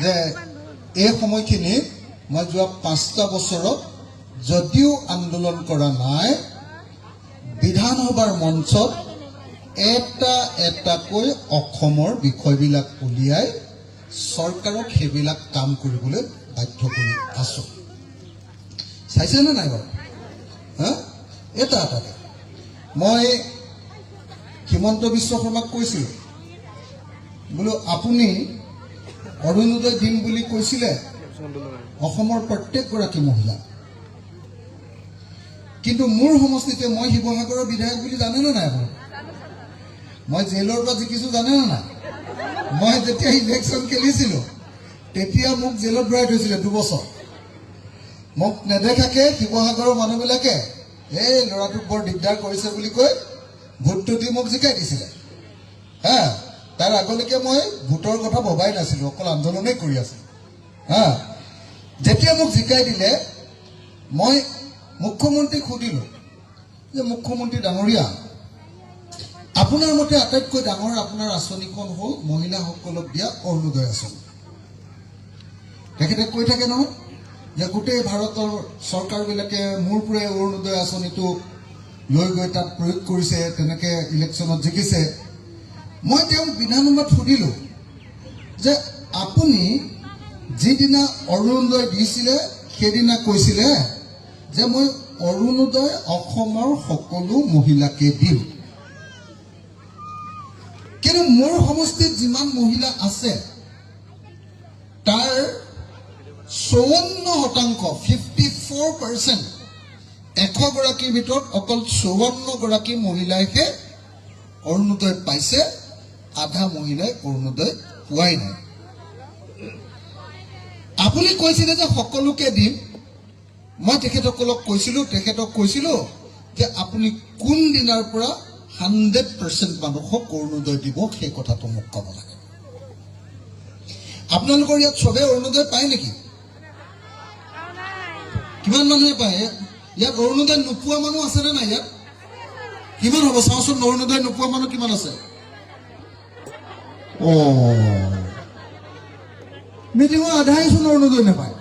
যে এই সময়খিনি মই যোৱা 5টা বছৰত যদিও আন্দোলন কৰা নাই, বিধানসভাৰ মঞ্চত এটাকৈ অসমৰ বিষয়বিলাক উলিয়াই চৰকাৰক সেইবিলাক কাম কৰিবলৈ বাধ্য কৰি আছো। চাইছেনে নাই বাৰু? এটাকে মই হিমন্ত বিশ্ব শৰ্মাক কৈছিলোঁ, বোলো আপুনি অৰুণোদয় দিম বুলি কৈছিলে অসমৰ প্ৰত্যেকগৰাকী মহিলা, কিন্তু মোৰ সমষ্টিতে মই শিৱসাগৰৰ বিধায়ক বুলি জানেনে নাই আপুনি? মই জেলৰ পৰা জিকিছোঁ জানেনে নাই? মই যেতিয়া ইলেকশ্যন খেলিছিলোঁ তেতিয়া মোক জেলত ভৰাই থৈছিলে 2 বছৰ। মোক নেদেখাকে শিৱসাগৰৰ মানুহবিলাকে এই ল'ৰাটোক বৰ দিগদাৰ কৰিছে বুলি কৈ ভোটটো দি মোক জিকাই দিছিলে। তাৰ আগলৈকে মই ভোটৰ কথা ভবাই নাছিলোঁ, অকল আন্দোলনেই কৰি আছিলোঁ। যেতিয়া মোক জিকাই দিলে মই মুখ্যমন্ত্ৰীক সুধিলোঁ যে মুখ্যমন্ত্ৰী ডাঙৰীয়া, আপোনাৰ মতে আটাইতকৈ ডাঙৰ আপোনাৰ আঁচনিখন হ'ল মহিলাসকলক দিয়া অৰুণোদয় আঁচনি। তেখেতে কৈ থাকে নহয় যে গোটেই ভাৰতৰ চৰকাৰবিলাকে মোৰ পৰাই অৰুণোদয় আঁচনিটো লৈ গৈ তাত প্ৰয়োগ কৰিছে, তেনেকৈ ইলেকশ্যনত জিকিছে। মই তেওঁক বিধানসভাত সুধিলোঁ যে আপুনি যিদিনা অৰুণোদয় দিছিলে সেইদিনা কৈছিলে যে মই অৰুণোদয় অসমৰ সকলো মহিলাকে দিম, কিন্তু মোৰ সমষ্টিত যিমান মহিলা আছে তাৰ 54%, 54%, 100 গৰাকীৰ ভিতৰত অকল 54 গৰাকী মহিলাইহে অৰুণোদয় পাইছে, আধা মহিলাই অৰুণোদয় পোৱাই নাই। আপুনি কৈছিলে যে সকলোকে দিম, মই তেখেতসকলক কৈছিলোঁ যে আপুনি কোন দিনাৰ পৰা 100% মানুহক অৰুণোদয় দিব সেই কথাটো মোক ক'ব লাগে। আপোনালোকৰ ইয়াত চবে অৰুণোদয় পায় নেকি? কিমান মানুহে পায়? ইয়াত অৰুণোদয় নোপোৱা মানুহ আছেনে নাই? ইয়াত কিমান হ'ব চাওঁচোন, অৰুণোদয় নোপোৱা মানুহ কিমান আছে? মিটিঙৰ আধাইচোন অৰুণোদয় নাপায়।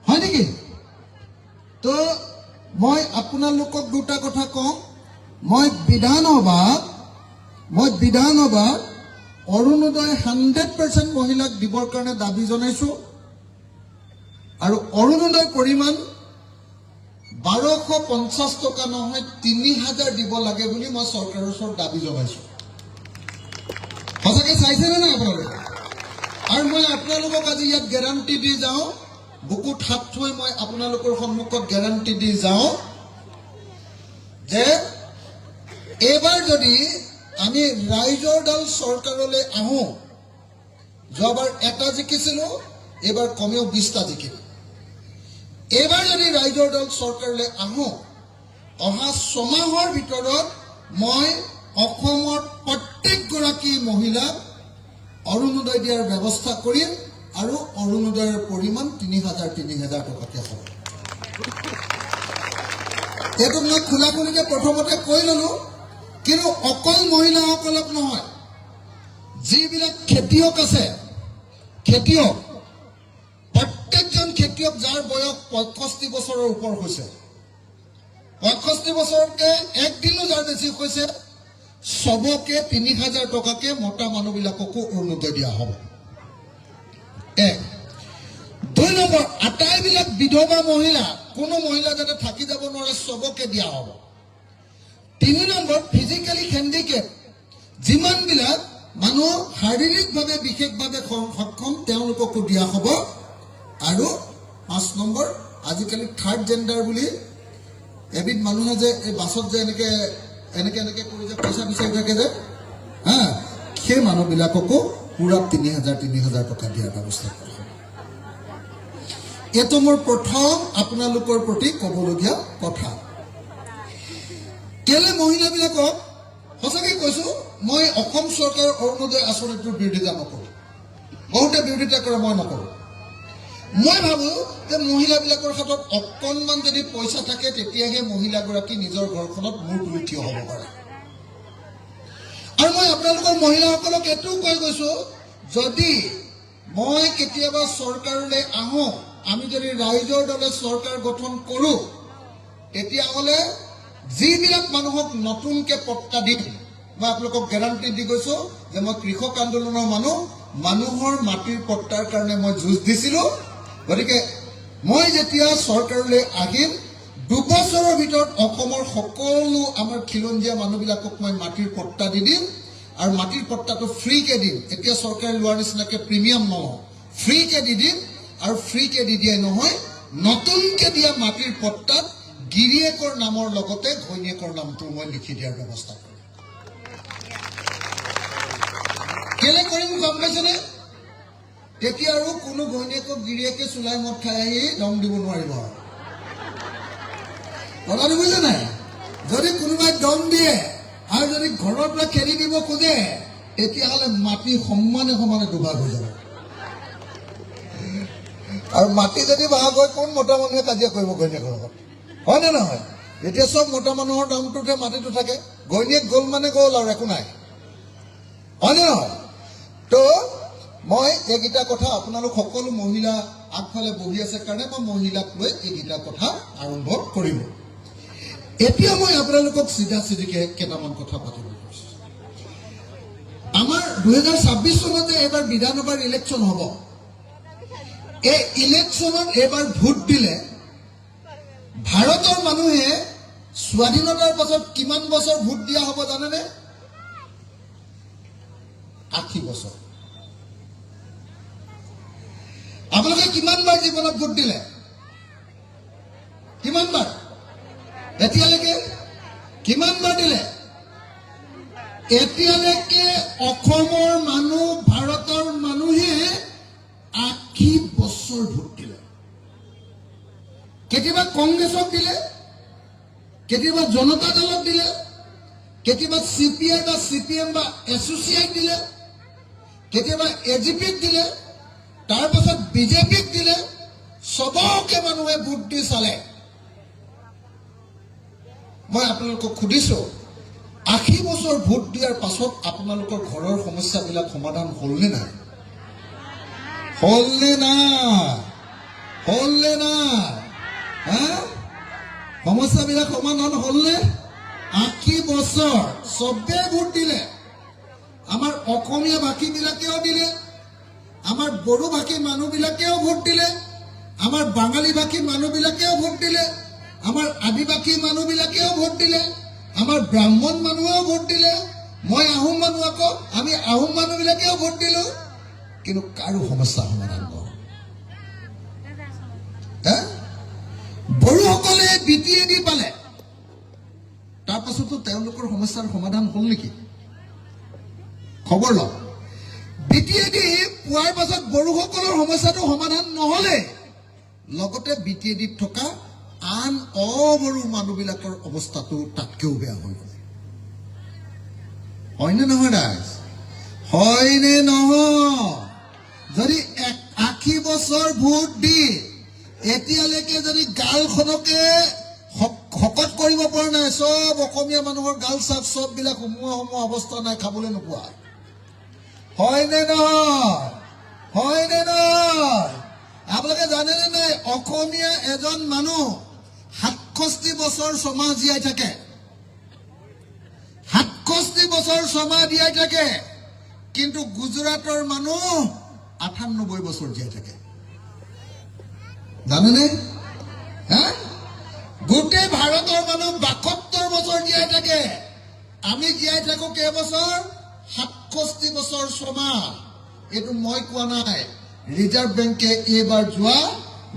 হয় নেকি? তো মই আপোনালোকক 2টা কথা কওঁ। মই বিধানসভাত অৰুণোদয় 100% মহিলাক দিবৰ কাৰণে দাবী জনাইছোঁ, আৰু অৰুণোদয় পৰিমাণ 1250 টকা নহয় 3000 দিব লাগে বুলি মই চৰকাৰৰ ওচৰত দাবী জনাইছোঁ। সঁচাকৈ চাইছেনে নাই আপোনালোকে? আৰু মই আপোনালোকক আজি ইয়াত গেৰাণ্টি দি যাওঁ, বুকুত হাত থৈ মই আপোনালোকৰ সন্মুখত গেৰাণ্টি দি যাওঁ যে এইবাৰ যদি আমি ৰাইজৰ দল চৰকাৰলৈ আহোঁ, যোৱাবাৰ 1টা জিকিছিলোঁ, এইবাৰ কমেও 20টা জিকিম। এইবাৰ যদি ৰাইজৰ দল চৰকাৰলৈ আহোঁ, অহা 6 মাহৰ ভিতৰত মই অসমৰ প্ৰত্যেকগৰাকী মহিলাক অৰুণোদয় দিয়াৰ ব্যৱস্থা কৰিম, আৰু অৰুণোদয়ৰ পৰিমাণ 3000 টকাকৈ হ'ব। এইটো মই খোলাখুলিকৈ প্ৰথমতে কৈ ল'লোঁ, কিন্তু অকল মহিলাসকলক নহয়, যিবিলাক খেতিয়ক আছে, প্ৰত্যেকজন খেতিয়ক যাৰ বয়স 65 বছৰৰ ওপৰ হৈছে, 65 বছৰতকৈ একদিনো যাৰ বেছি হৈছে, চবকে 3000 টকাকৈ মতা মানুহবিলাককো অৰুণোদয় দিয়া হ'ব। 2 নম্বৰ, আটাইবিলাক বিধৱা মহিলা, কোনো মহিলা যাতে থাকি যাব নোৱাৰে, চবকে দিয়া হ'ব। 3 নম্বৰ, ফিজিকেলি হেণ্ডিকেপ যিমানবিলাক মানুহ শাৰীৰিকভাৱে বিশেষভাৱে সক্ষম তেওঁলোককো দিয়া হ'ব। আৰু 5 নম্বৰ, আজিকালি থাৰ্ড জেণ্ডাৰ বুলি এবিধ মানুহে যে এই বাছত যে এনেকে কৰি যে পইচা বিচাৰি থাকে যে, সেই মানুহবিলাককো পুৰা 3000 টকা দিয়াৰ ব্যৱস্থা কৰা হ'ব। এইটো মোৰ প্ৰথম আপোনালোকৰ প্ৰতি ক'বলগীয়া কথা। কেলে মহিলাবিলাকক সঁচাকৈ কৈছোঁ, মই অসম চৰকাৰৰ অৰুণোদয় আঁচনিটোৰ বিৰোধিতা নকৰোঁ, বহুতে বিৰোধিতা কৰে, মই নকৰোঁ। মই ভাবোঁ যে মহিলাবিলাকৰ হাতত অকণমান যদি পইচা থাকে, তেতিয়াহে মহিলাগৰাকী নিজৰ ঘৰখনত মূৰ তুলি থিয় হ'ব পাৰে। আৰু মই আপোনালোকৰ মহিলাসকলক এইটোও কৈ গৈছোঁ যদি মই কেতিয়াবা চৰকাৰলৈ আহোঁ, আমি যদি ৰাইজৰ দলে চৰকাৰ গঠন কৰোঁ, তেতিয়াহ'লে যিবিলাক মানুহক নতুনকৈ পট্টা দিম, মই আপোনালোকক গেৰাণ্টি দি গৈছোঁ যে মই কৃষক আন্দোলনৰ মানুহৰ মাটিৰ পট্টাৰ কাৰণে মই যুঁজ দিছিলোঁ। গতিকে মই যেতিয়া চৰকাৰলৈ আহিম, 2 বছৰৰ ভিতৰত অসমৰ সকলো আমাৰ খিলঞ্জীয়া মানুহবিলাকক মই মাটিৰ পট্টা দি দিম আৰু মাটিৰ পট্টাটো ফ্ৰীকে দিম। এতিয়া চৰকাৰে লোৱাৰ নিচিনাকৈ প্ৰিমিয়াম নলওঁ, ফ্ৰীকে দি দিম। আৰু ফ্ৰীকে দি দিয়াই নহয়, নতুনকৈ দিয়া মাটিৰ পট্টাত গিৰিয়েকৰ নামৰ লগতে ঘৈণীয়েকৰ নামটো মই লিখি দিয়াৰ ব্যৱস্থা কৰিম। কেলে কৰিম গম পাইছেনে? তেতিয়া আৰু কোনো ঘৈণীয়েকক গিৰিয়েকে চুলাই মদ খাই আহি দম দিব নোৱাৰিব। কথাটো বুজিছে নাই? যদি কোনোবাই দম দিয়ে আৰু যদি ঘৰৰ পৰা খেদি দিব খোজে, তেতিয়াহ'লে মাটি সমানে সমানে দুভাগ হৈ যাব। আৰু মাটি যদি ভাগ হয়, কোন মতা মানুহে কাজিয়া কৰিব ঘৈণীয়েকৰ লগত? হয় নে নহয়? এতিয়া চব মতা মানুহৰ দামটোতে মাটিটো থাকে, ঘৈণীয়েক গ'ল মানে গ'ল আৰু একো নাই। হয় নে নহয়? তো মই এইকেইটা কথা আপোনালোক সকলো মহিলা আগফালে বহি আছে কাৰণে মই মহিলাক লৈ এইকেইটা কথা আৰম্ভ কৰিম। এতিয়া মই আপোনালোকক চিধা চিধিকে কেইটামান কথা পাতিব কৈছোঁ। আমাৰ 2026 চনত যে এইবাৰ বিধানসভাৰ ইলেকশ্যন হ'ব, এই ইলেকশ্যনত এইবাৰ ভোট দিলে ভাৰতৰ মানুহে স্বাধীনতাৰ পাছত কিমান বছৰ ভোট দিয়া হ'ব জানেনে? 80 বছৰ। আপোনালোকে কিমান বাৰ জীৱনত ভোট দিলে? কিমান বাৰ? এতিয়ালৈকে কিমান বাৰ দিলে? এতিয়ালৈকে অসমৰ মানুহ, ভাৰতৰ মানুহে 80 বছৰ ভোট দিলে। কেতিয়াবা কংগ্ৰেছক দিলে, কেতিয়াবা জনতা দলক দিলে, কেতিয়াবা CPI বা CPM বা এছ'চিয়েট দিলে, কেতিয়াবা AGPক দিলে, তাৰ পাছত BJPক দিলে। সবকে মানুহে ভোট দি চালে। মই আপোনালোকক সুধিছোঁ, 80 বছৰ ভোট দিয়াৰ পাছত আপোনালোকৰ ঘৰৰ সমস্যাবিলাক সমাধান হ'লনে নাই? হ'লনে নাই? হ'লনে নাই? সমস্যাবিলাক সমাধান হ'লনে? 80 বছৰ চবে ভোট দিলে। আমাৰ অসমীয়া ভাষীবিলাকেও দিলে, আমাৰ বড়ো ভাষী মানুহবিলাকেও ভোট দিলে, আমাৰ বাঙালী ভাষী মানুহবিলাকেও ভোট দিলে, আমাৰ আদিবাসী মানুহবিলাকেও ভোট দিলে, আমাৰ ব্ৰাহ্মণ মানুহেও ভোট দিলে, মই আহোম মানুহ আকৌ, আমি আহোম মানুহবিলাকেও ভোট দিলোঁ। কিন্তু কাৰো সমস্যা সমাধান নহ'ল। বড়োসকলে BTAD পালে, তাৰ পাছতো তেওঁলোকৰ সমস্যাৰ সমাধান হ'ল নেকি? খবৰ লওক। BTAD পোৱাৰ পাছত বড়োসকলৰ সমস্যাটো সমাধান নহ'লে, লগতে BTADত থকা আন অবড়ো মানুহবিলাকৰ অৱস্থাটো তাতকৈও বেয়া হৈ গ'ল। হয়নে নহয় ৰাইজ? হয়নে নহয়? যদি 80 বছৰ ভোট দি এতিয়ালৈকে যদি গালখনকে শকত কৰিব পৰা নাই, চব অসমীয়া মানুহৰ গাল চাক চববিলাক সোমোৱা অৱস্থা নাই, খাবলৈ নোপোৱা। হয়নে নহয়? হয়নে নহয়? আপোনালোকে জানেনে নাই, অসমীয়া এজন মানুহ 67 বছৰ ছমাহ জীয়াই থাকে। 67 বছৰ ছমাহ জীয়াই থাকে। কিন্তু গুজৰাটৰ মানুহ 98 বছৰ জীয়াই থাকে। জানেনে? গোটেই ভাৰতৰ মানুহ 72 বছৰ জীয়াই থাকে। আমি জীয়াই থাকো কেইবছৰ? 67 বছৰ ছমাহ। এইটো মই কোৱা নাই, ৰিজাৰ্ভ বেংকে এইবাৰ যোৱা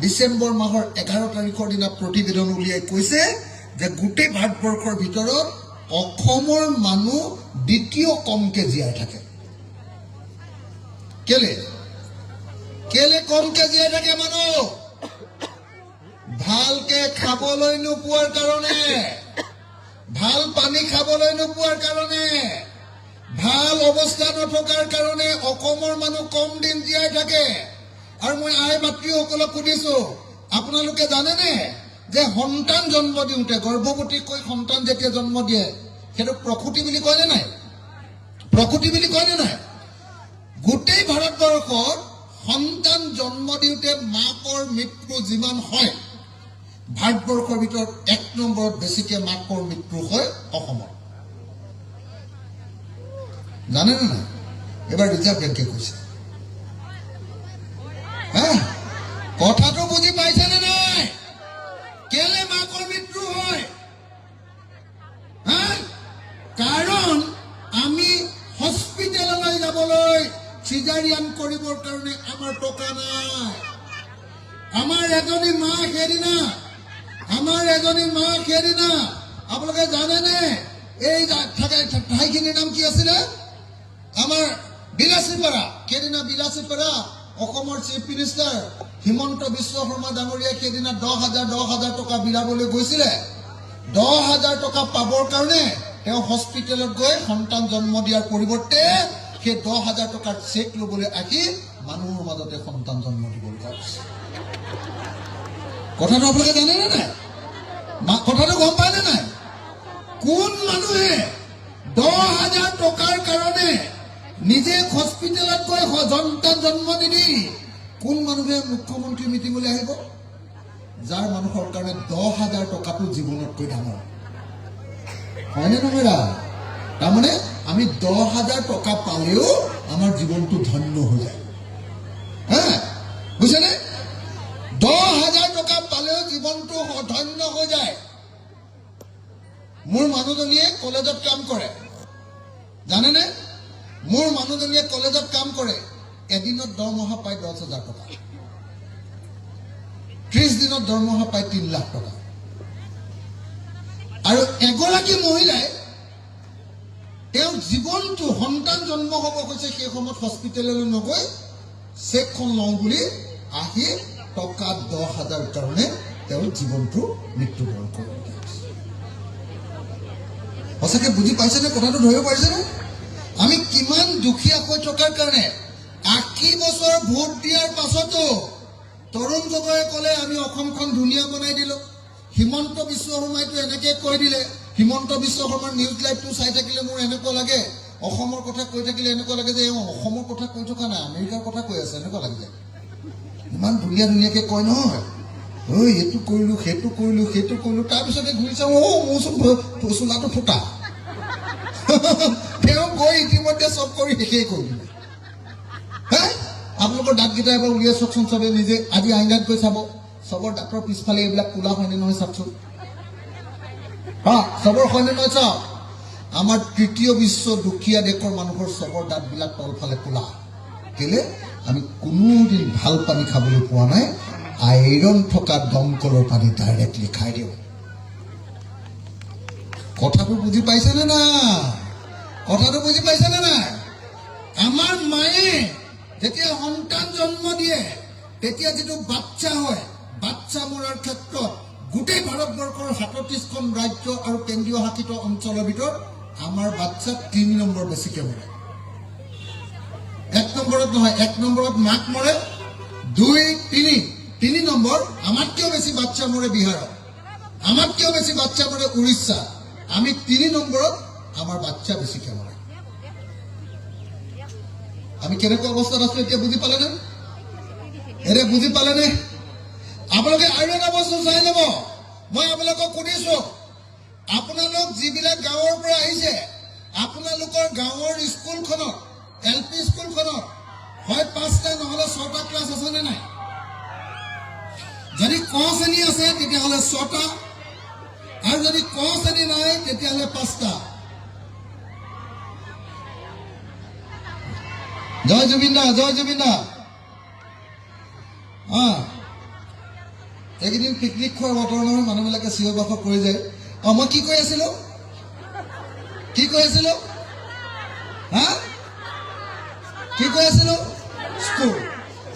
ডিচেম্বৰ মাহৰ 11 তাৰিখৰ দিনা প্ৰতিবেদন উলিয়াই কৈছে যে গোটেই ভাৰতবৰ্ষৰ ভিতৰত অসমৰ মানুহ দ্বিতীয় কমকে জীয়াই থাকে। কেলে কমকে জীয়াই থাকে মানুহ? ভালকে খাবলৈ নোপোৱাৰ কাৰণে, ভাল পানী খাবলৈ নোপোৱাৰ কাৰণে, ভাল অৱস্থা নথকাৰ কাৰণে অসমৰ মানুহ কম দিন জীয়াই থাকে। আৰু মই আই মাতৃসকলক সুধিছো, আপোনালোকে জানেনে যে সন্তান জন্ম দিওঁতে, গৰ্ভৱতীকৈ সন্তান যেতিয়া জন্ম দিয়ে, সেইটো প্ৰসূতি বুলি কয়নে নাই? প্ৰসূতি বুলি কয়নে নাই? গোটেই ভাৰত ভাৰতবৰ্ষত সন্তান জন্ম দিওঁতে মাকৰ মৃত্যু যিমান হয়, ভাৰতবৰ্ষৰ ভিতৰত 1 নম্বৰত বেছিকে মাকৰ মৃত্যু হয় অসমত। জানেনে নাই? এবাৰ ৰিজাৰ্ভ বেংকে কৈছে। কথাটো বুজি পাইছেনে নাই? কেলে মাকৰ মৃত্যু হয়? কাৰণ আমি হস্পিটেললৈ যাবলৈ চিজাৰিয়ান কৰিবৰ কাৰণে আমাৰ টকা নাই। আমাৰ এজনী মা সেইদিনা আপোনালোকে জানেনে এই ঠাইখিনিৰ নাম কি আছিলে? আমাৰ বিলাসীপাৰা। সেইদিনা বিলাসীপাৰা অসমৰ চিফ মিনিষ্টাৰ হিমন্ত বিশ্ব শৰ্মা ডাঙৰীয়াই সেইদিনা 10,000 টকা বিলাবলৈ গৈছিলে। 10,000 টকা পাবৰ কাৰণে তেওঁ হস্পিটেলত গৈ সন্তান জন্ম দিয়াৰ পৰিৱৰ্তে সেই 10,000 টকাৰ চেক ল'বলৈ আহি মানুহৰ মাজতে সন্তান জন্ম দিবলৈ গৈছে। কথাটো আপোনালোকে জানেনে নাই? কথাটো গম পায়নে নাই? কোন মানুহে 10,000 টকাৰ কাৰণে নিজে হস্পিটেলত গৈ সন্তান জন্ম নিদি কোন মানুহে মুখ্যমন্ত্ৰী মিটিঙলৈ আহিব? যাৰ মানুহৰ কাৰণে 10,000 টকাটো জীৱনতকৈ ডাঙৰ। হয়নে নহয়? তাৰমানে আমি 10,000 টকা পালেও আমাৰ জীৱনটো ধন্য হৈ যায়। বুজিছেনে? 10,000 টকা পালেও জীৱনটো ধন্য হৈ যায়। মোৰ মানুহজনীয়ে কলেজত কাম কৰে, জানেনে? মোৰ মানুহজনীয়ে কলেজত কাম কৰে। এদিনত দৰমহা পায় 10,000 টকা, 30 দিনত দৰমহা পায় 3 লাখ টকা। আৰু এগৰাকী মহিলাই তেওঁ জীৱনটো সন্তান জন্ম হ'ব হৈছে সেই সময়ত হস্পিটেললৈ নগৈ চেকখন লওঁ বুলি আহি টকা 10,000 কাৰণে তেওঁৰ জীৱনটো মৃত্যুবৰণ কৰিব। সঁচাকে বুজি পাইছেনে? কথাটো ধৰিব পাৰিছেনে? আমি কিমান দুখীয়া হৈ থকাৰ কাৰণে 80 বছৰ ভোট দিয়াৰ পাছতো তৰুণ গগৈয়ে ক'লে আমি অসমখন ধুনীয়া বনাই দিলো। হিমন্ত বিশ্ব শৰ্মাইতো এনেকে কৈ দিলে। হিমন্ত বিশ্ব শৰ্মাৰ নিউজ লাইভটো চাই থাকিলে মোৰ এনেকুৱা লাগে, অসমৰ কথা কৈ থাকিলে এনেকুৱা লাগে যে অসমৰ কথা কৈ থকা নাই, আমেৰিকাৰ কথা কৈ আছে এনেকুৱা লাগি যায়। ইমান ধুনীয়াকে কয় নহয়, ঐ এইটো কৰিলো সেইটো কৰিলো, তাৰপিছতে ঘূৰি চাওঁ মোৰ চোলাটো ফুটা। তেওঁ গৈ ইতিমধ্যে চব কৰি শেষেই কৰি দিলে। আপোনালোকৰ দাঁতকেইটা এবাৰ উলিয়াই চাওকচোন চবে নিজে। আজি আইনাত গৈ চাব, চবৰ দাঁতৰ পিছফালে এইবিলাক কোলা হয়নে নহয় চাওকচোন। চবৰ হয়নে নহয় চাওক। আমাৰ তৃতীয় বিশ্ব দুখীয়া দেশৰ মানুহৰ চবৰ দাঁতবিলাক তলফালে কোলা। কেলে? আমি কোনোদিন ভাল পানী খাবলৈ পোৱা নাই, আইৰণ থকা দমকলৰ পানী ডাইৰেক্টলি খাই দিওঁ। কথাটো বুজি পাইছেনে নাই? কথাটো বুজি পাইছেনে নাই? আমাৰ মায়ে যেতিয়া সন্তান জন্ম দিয়ে তেতিয়া যিটো বাচ্চা হয়, বাচ্চা মৰাৰ ক্ষেত্ৰত গোটেই ভাৰতবৰ্ষৰ 37খন ৰাজ্য আৰু কেন্দ্ৰীয় শাসিত অঞ্চলৰ ভিতৰত আমাৰ বাচ্চা 3 নম্বৰ বেছিকে মৰে। 1 নম্বৰত নহয়, 1 নম্বৰত মাক মৰে, 2, 3 নম্বৰ আমাতকেও বেছি বাচ্চা মৰে বিহাৰত, আমাতকেও বেছি বাচ্চা মৰে উৰিষ্যা। আমি 3 নম্বৰত আমাৰ বাচ্চা বেছিকে মৰে। আমি কেনেকুৱা অৱস্থাত আছো এতিয়া বুজি পালেনে? এতিয়া বুজি পালেনে? আপোনালোকে আৰু এটা বস্তু চাই ল'ব। মই আপোনালোকক সুধিছো, আপোনালোক যিবিলাক গাঁৱৰ পৰা আহিছে, আপোনালোকৰ গাঁৱৰ স্কুলখনত, LP স্কুলখনত হয় 5টা নহলে 6টা ক্লাছ আছে নে নাই? যদি ক শ্ৰেণী আছে তেতিয়াহ'লে 6টা, আৰু যদি ক শ্ৰেণী নাই তেতিয়াহ'লে 5টা। জয় জুবিন দা, জয় জুবিন দা। এইকেইদিন পিকনিক খোৱাৰ বতৰ নহয়, মানুহবিলাকে চিঞৰ বাখৰ কৰি যায়। মই কি কৈ আছিলো? কি কৈ আছিলো? স্কুল।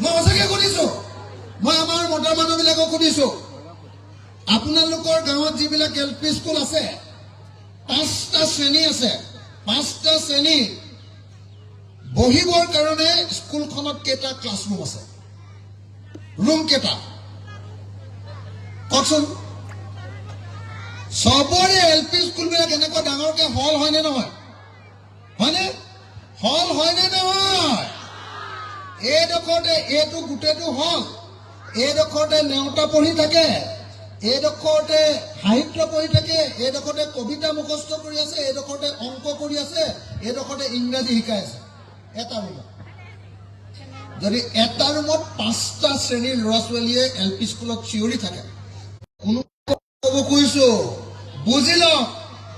মই সঁচাকে সুধিছো, মই আমাৰ মতা মানুহবিলাকক সুধিছো, আপোনালোকৰ গাঁৱত যিবিলাক LP স্কুল আছে, 5টা শ্ৰেণী আছে, 5টা শ্ৰেণী বহিবৰ কাৰণে স্কুলখনত কেইটা ক্লাছৰুম আছে? ৰুম কেইটা? কওকচোন। চবৰে LP স্কুলবিলাক এনেকুৱা ডাঙৰকে হল হয়নে নহয়? হয়নে? হল হয়নে নহয়? এইডোখৰতে এইটো গোটেইটো হল এইডোখৰতে নেওতা পঢ়ি থাকে, এইডোখৰতে সাহিত্য পঢ়ি থাকে, এইডোখৰতে কবিতা মুখস্থ কৰি আছে, এইডোখৰতে অংক কৰি আছে, এইডোখৰতে ইংৰাজী শিকাই আছে এটা ৰুমত। যদি এটা ৰুমত 5টা শ্ৰেণীৰ ল'ৰা ছোৱালীয়ে LP স্কুলত চিঞৰি থাকে, কোনো ক'ব খুজিছো বুজি লওক,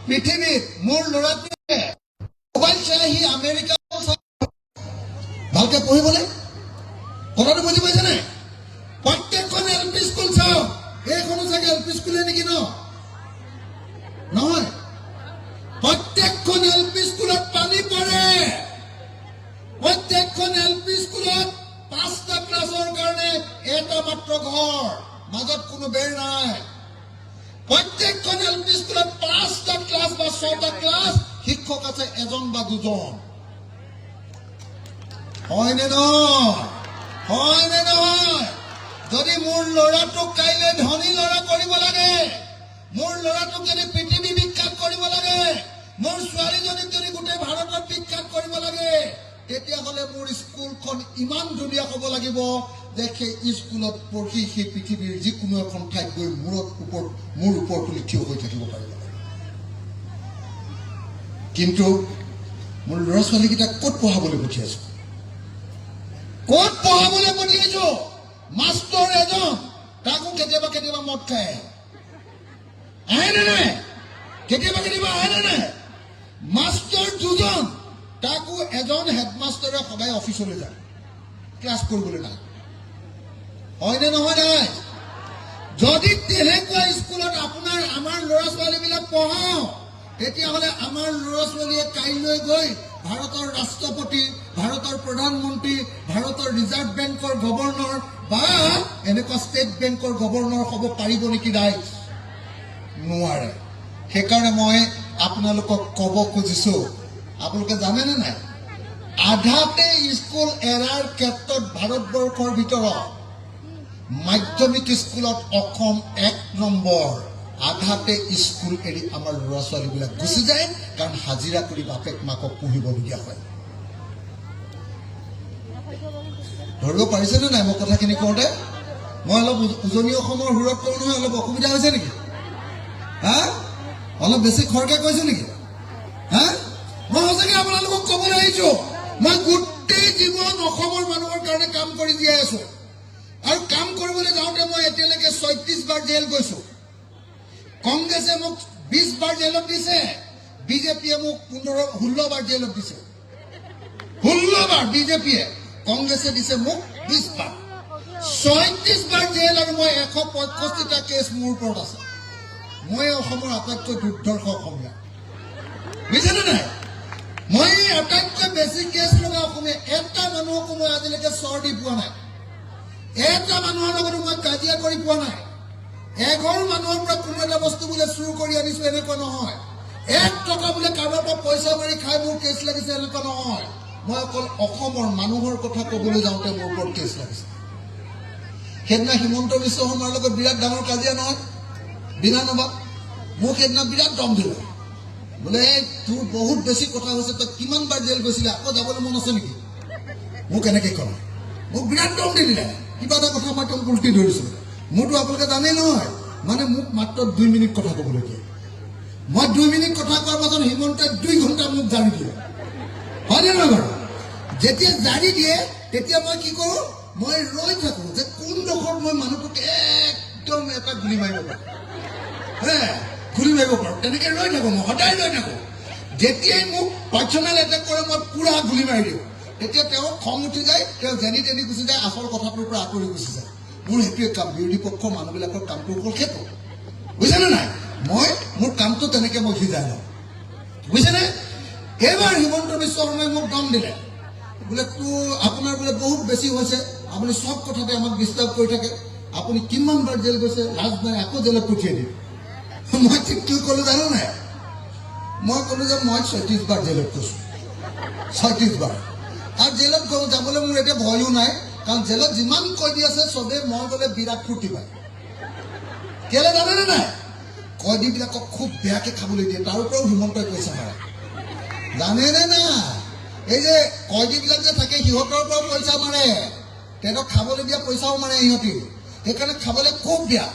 পৃথিৱীত মোৰ ল'ৰাটোৱে মোবাইল চাই আহি আমেৰিকা ভালকে পঢ়িবলৈ, কথাটো বুজি পাইছে নাই? প্ৰত্যেকখন LP স্কুল চাওক, এইখনো চাগে LP স্কুলে নেকি? নহয়, প্ৰত্যেকখন LP স্কুলত পানী পৰে, প্ৰত্যেকখন LP স্কুলত 5টা ক্লাছৰ কাৰণে এটা মাত্ৰ ঘৰ, মাজত কোনো বেৰ নাই। প্ৰত্যেকখন LP স্কুলত 5টা ক্লাছ বা 6টা ক্লাছ, শিক্ষক আছে এজন বা দুজন। হয়নে নহয়? হয়নে নহয়? যদি মোৰ ল'ৰাটোক কাইলৈ ধনী ল'ৰা কৰিব লাগে, মোৰ ল'ৰাটোক যদি পৃথিৱী বিখ্যাত কৰিব লাগে, মোৰ ছোৱালীজনীক যদি গোটেই ভাৰতত বিখ্যাত কৰিব লাগে, তেতিয়াহ'লে মোৰ স্কুলখন ইমান ধুনীয়া হ'ব লাগিব যে সেই স্কুলত পঢ়ি সেই পৃথিৱীৰ যিকোনো এখন ঠাইত গৈ মূৰ ওপৰত তুলি থিয় হৈ থাকিব পাৰিব। কিন্তু মোৰ ল'ৰা ছোৱালীকেইটাক ক'ত পঢ়াবলৈ পঠিয়াইছো? ক'ত পঢ়াবলৈ পঠিয়াইছো? মাষ্টৰ এজন, তাকো কেতিয়াবা কেতিয়াবা মদ খায়, আহেনে নাই? কেতিয়াবা কেতিয়াবা আহেনে নাই? মাষ্টৰ দুজন, তাকো এজন হেডমাষ্টৰে সদায় অফিচলৈ যায়, ক্লাছ কৰিবলৈ নাই। হয়নে নহয়? নাই। যদি তেনেকুৱা স্কুলত আমাৰ ল'ৰা ছোৱালীবিলাক পঢ়াওঁ, তেতিয়াহ'লে আমাৰ ল'ৰা ছোৱালীয়ে কাইলৈ গৈ ভাৰতৰ ৰাষ্ট্ৰপতি, ভাৰতৰ প্ৰধানমন্ত্ৰী, ভাৰতৰ ৰিজাৰ্ভ বেংকৰ গভৰ্ণৰ বা এনেকুৱা ষ্টেট বেংকৰ গভৰ্ণৰ হ'ব পাৰিব নেকি? নাই, নোৱাৰে। সেইকাৰণে মই আপোনালোকক ক'ব খুজিছো, আপোনালোকে জানেনে নাই, আধাতে স্কুল এৰাৰ ক্ষেত্ৰত ভাৰতবৰ্ষৰ ভিতৰত মাধ্যমিক স্কুলত অসম 1 নম্বৰ। আধাতে স্কুল এৰি আমাৰ ল'ৰা ছোৱালীবিলাক গুচি যায়, কাৰণ হাজিৰা কৰি বাপেক মাকক পুহিবলগীয়া হয়। ধৰিব পাৰিছেনে নাই মই কথাখিনি কওঁতে? মই অলপ উজনি অসমৰ সুৰত কওঁ নহয়, অলপ অসুবিধা হৈছে নেকি? হা, অলপ বেছি খৰকে কৈছো নেকি? হা, মই সঁচাকৈ আপোনালোকক ক'বলৈ আহিছো, মই গোটেই জীৱন অসমৰ মানুহৰ কাৰণে কাম কৰি জীয়াই আছো, আৰু কাম কৰিবলৈ যাওঁতে মই এতিয়ালৈকে 36 বাৰ জেল গৈছো। কংগ্ৰেছে মোক 20 বাৰ জেলত দিছে, বিজেপিয়ে মোক 16 বাৰ জেলত দিছে। 16 বাৰ বিজেপিয়ে, কংগ্ৰেছে দিছে মোক 20 বাৰ। 36 বাৰ জেল আৰু মই 165টা কেছ মোৰ ওপৰত আছে। মই অসমৰ আটাইতকৈ দুৰ্ধৰ্ষ অসমীয়া, বুজিছেনে নাই? মই আটাইতকৈ বেছি কেছ লগা অসমীয়া। এটা মানুহকো মই আজিলৈকে চৰ দি পোৱা নাই, এটা মানুহৰ লগতো মই কাজিয়া কৰি পোৱা নাই। এঘৰ মানুহৰ পৰা কোনো এটা বস্তু বোলে চুৰ কৰি আনিছো, এনেকুৱা নহয়। 1 টকা বোলে কাৰোবাৰ পৰা পইচা মাৰি খাই মোৰ কেছ লাগিছে, এনেকুৱা নহয়। মই অকল অসমৰ মানুহৰ কথা ক'বলৈ যাওঁতে মোৰ ওপৰত কেছ লাগিছে। সেইদিনা হিমন্ত বিশ্ব শৰ্মাৰ লগত বিৰাট ডাঙৰ কাজিয়া নহয়, বিনা নবাক মোক সেইদিনা বিৰাট দম দিলে, বোলে তোৰ বহুত বেছি কথা হৈছে, তই কিমান বাৰ জেল গৈছিলে, আকৌ যাবলৈ মন আছে নেকি? মোক এনেকৈ ক'লে, মোক বিৰাট দম দি দিলে। কিবা এটা কথা মই তেওঁক উল্টি ধৰিছো। মোৰতো আপোনালোকে জানেই নহয়, মানে মোক মাত্ৰ 2 মিনিট কথা ক'বলৈ দিয়ে। মই 2 মিনিট কথা কোৱাৰ পাছত হিমন্তই 2 ঘণ্টা মোক জাৰি দিয়ে। হয়নে নহয় বাৰু? যেতিয়া জাৰি দিয়ে তেতিয়া মই কি কৰোঁ, মই ৰৈ থাকোঁ যে কোনডোখৰত মই মানুহটোক একদম এটা গুলি মাৰিব পাৰোঁ, গুলি মাৰিব পাৰোঁ। তেনেকৈ ৰৈ থাকোঁ, মই সদায় ৰৈ থাকোঁ। যেতিয়াই মোক পাৰ্চনেল এটেক কৰে, মই পুৰা গুলি মাৰি দিওঁ। তেতিয়া তেওঁ খং উঠি যায়, তেওঁ যেনি তেনি গুচি যায়, আচল কথাটোৰ পৰা আঁতৰি গুচি যায়। মোৰ সেইটোৱে কাম, বিৰোধী পক্ষৰ মানুহবিলাকৰ কামটো হ'ল সেইটো, বুজিছেনে নাই? মোৰ কামটো তেনেকৈ মই সিজাই লওঁ, বুজিছেনে? এইবাৰ হিমন্ত বিশ্ব শৰ্মাই মোক দম দিলে, বোলে আপোনাৰ বোলে বহুত বেছি হৈছে, আপুনি চব কথাতে আমাক ডিষ্টাৰ্ব কৰি থাকে, আপুনি কিমান বাৰ জেল গৈছে, লাজ নাই, আকৌ জেলত পঠিয়াই দিয়ে। মই ঠিক কি ক'লো জানো নাই? মই ক'লো যে মই 36 বাৰ জেলত গৈছোঁ, 36 বাৰ। আৰু জেলত যাবলৈ মোৰ এতিয়া ভয়ো নাই, কাৰণ জেলত যিমান কয়দী আছে চবেই মই গ'লে বিৰাট ফূৰ্তি পায়। কেলে জানেনে নাই? কয়দীবিলাকক খুব বেয়াকৈ খাবলৈ দিয়ে, তাৰ ওপৰত হিমন্তই পইচা মাৰে, জানেনে নাই? এই যে কয়দীবিলাক যে থাকে সিহঁতৰ পৰা পইচা মাৰে, তেহেঁতক খাবলৈ দিয়া পইচাও মাৰে সিহঁতি, সেইকাৰণে খাবলৈ খুব দিয়া।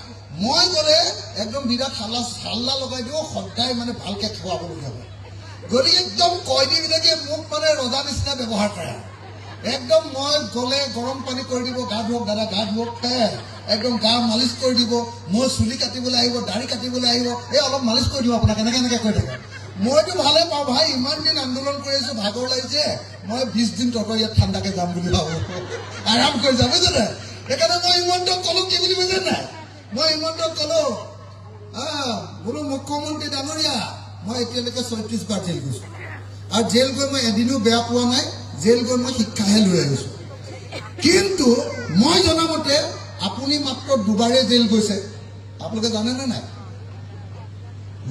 মই গ'লে একদম বিৰাট হাল্লা লগাই দিওঁ, সদায় মানে ভালকে খুৱাবলগীয়া হয়। গতিকে একদম কয়দীবিলাকে মোক মানে ৰজা নিচিনা ব্যৱহাৰ কৰে। একদম মই গ'লে গৰম পানী কৰি দিব, গা ধুৱক দাদা, গা ধুৱক, একদম গা মালিচ কৰি দিব, মই চুলি কাটিবলৈ আহিব, দাড়ি কাটিবলৈ আহিব, এই অলপ মালিচ কৰি দিব আপোনাক, এনেকৈ কৈ থাকে। মইতো ভালে পাওঁ ভাই, ইমান দিন আন্দোলন কৰি আছো, ভাগৰ লাগিছে, মই 20 দিন তহঁতৰ ইয়াত ঠাণ্ডাকে যাম বুলি ভাবো, আৰাম কৰি যাম, বুজিছে। সেইকাৰণে মই হিমন্তক ক'লো কি বুলি বুজে নাই, মই হিমন্তক ক'লো বোলো মুখ্যমন্ত্ৰী ডাঙৰীয়া, মই এতিয়ালৈকে 36 বাৰ জেল গৈছো, আৰু জেল গৈ মই এদিনো বেয়া পোৱা নাই, জেল গৈ মই শিক্ষাহে লৈ আহিছো। কিন্তু মই জনামতে আপুনি মাত্ৰ 2 বাৰে জেল গৈছে। আপোনালোকে জানেনে নাই?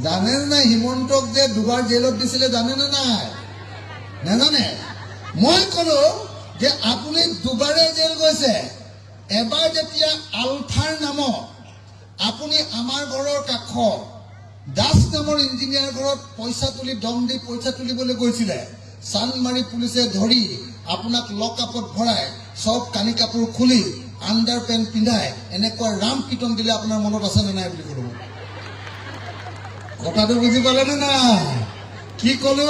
জানেনে নাই হিমন্তক যে 2 বাৰ জেলত দিছিলে, জানেনে নাই? নাজানে। মই ক'লো যে আপুনি 2 বাৰে জেল গৈছে। এবাৰ যেতিয়া আলফাৰ নামত আপুনি আমাৰ ঘৰৰ কাষৰ দাস নামৰ ইঞ্জিনিয়াৰ ঘৰত পইচা তুলি দম দি পইচা তুলিবলৈ গৈছিলে, চানমাৰি পুলিচে ধৰি আপোনাক লকআপত ভৰাই চব কানি কাপোৰ খুলি আণ্ডাৰ পেণ্ট পিন্ধাই এনেকুৱা ৰাম পিটন দিলে আপোনাৰ মনত আছে নে নাই বুলি ক'লো। কথাটো বুজি পালেনে নাই? কি ক'লো?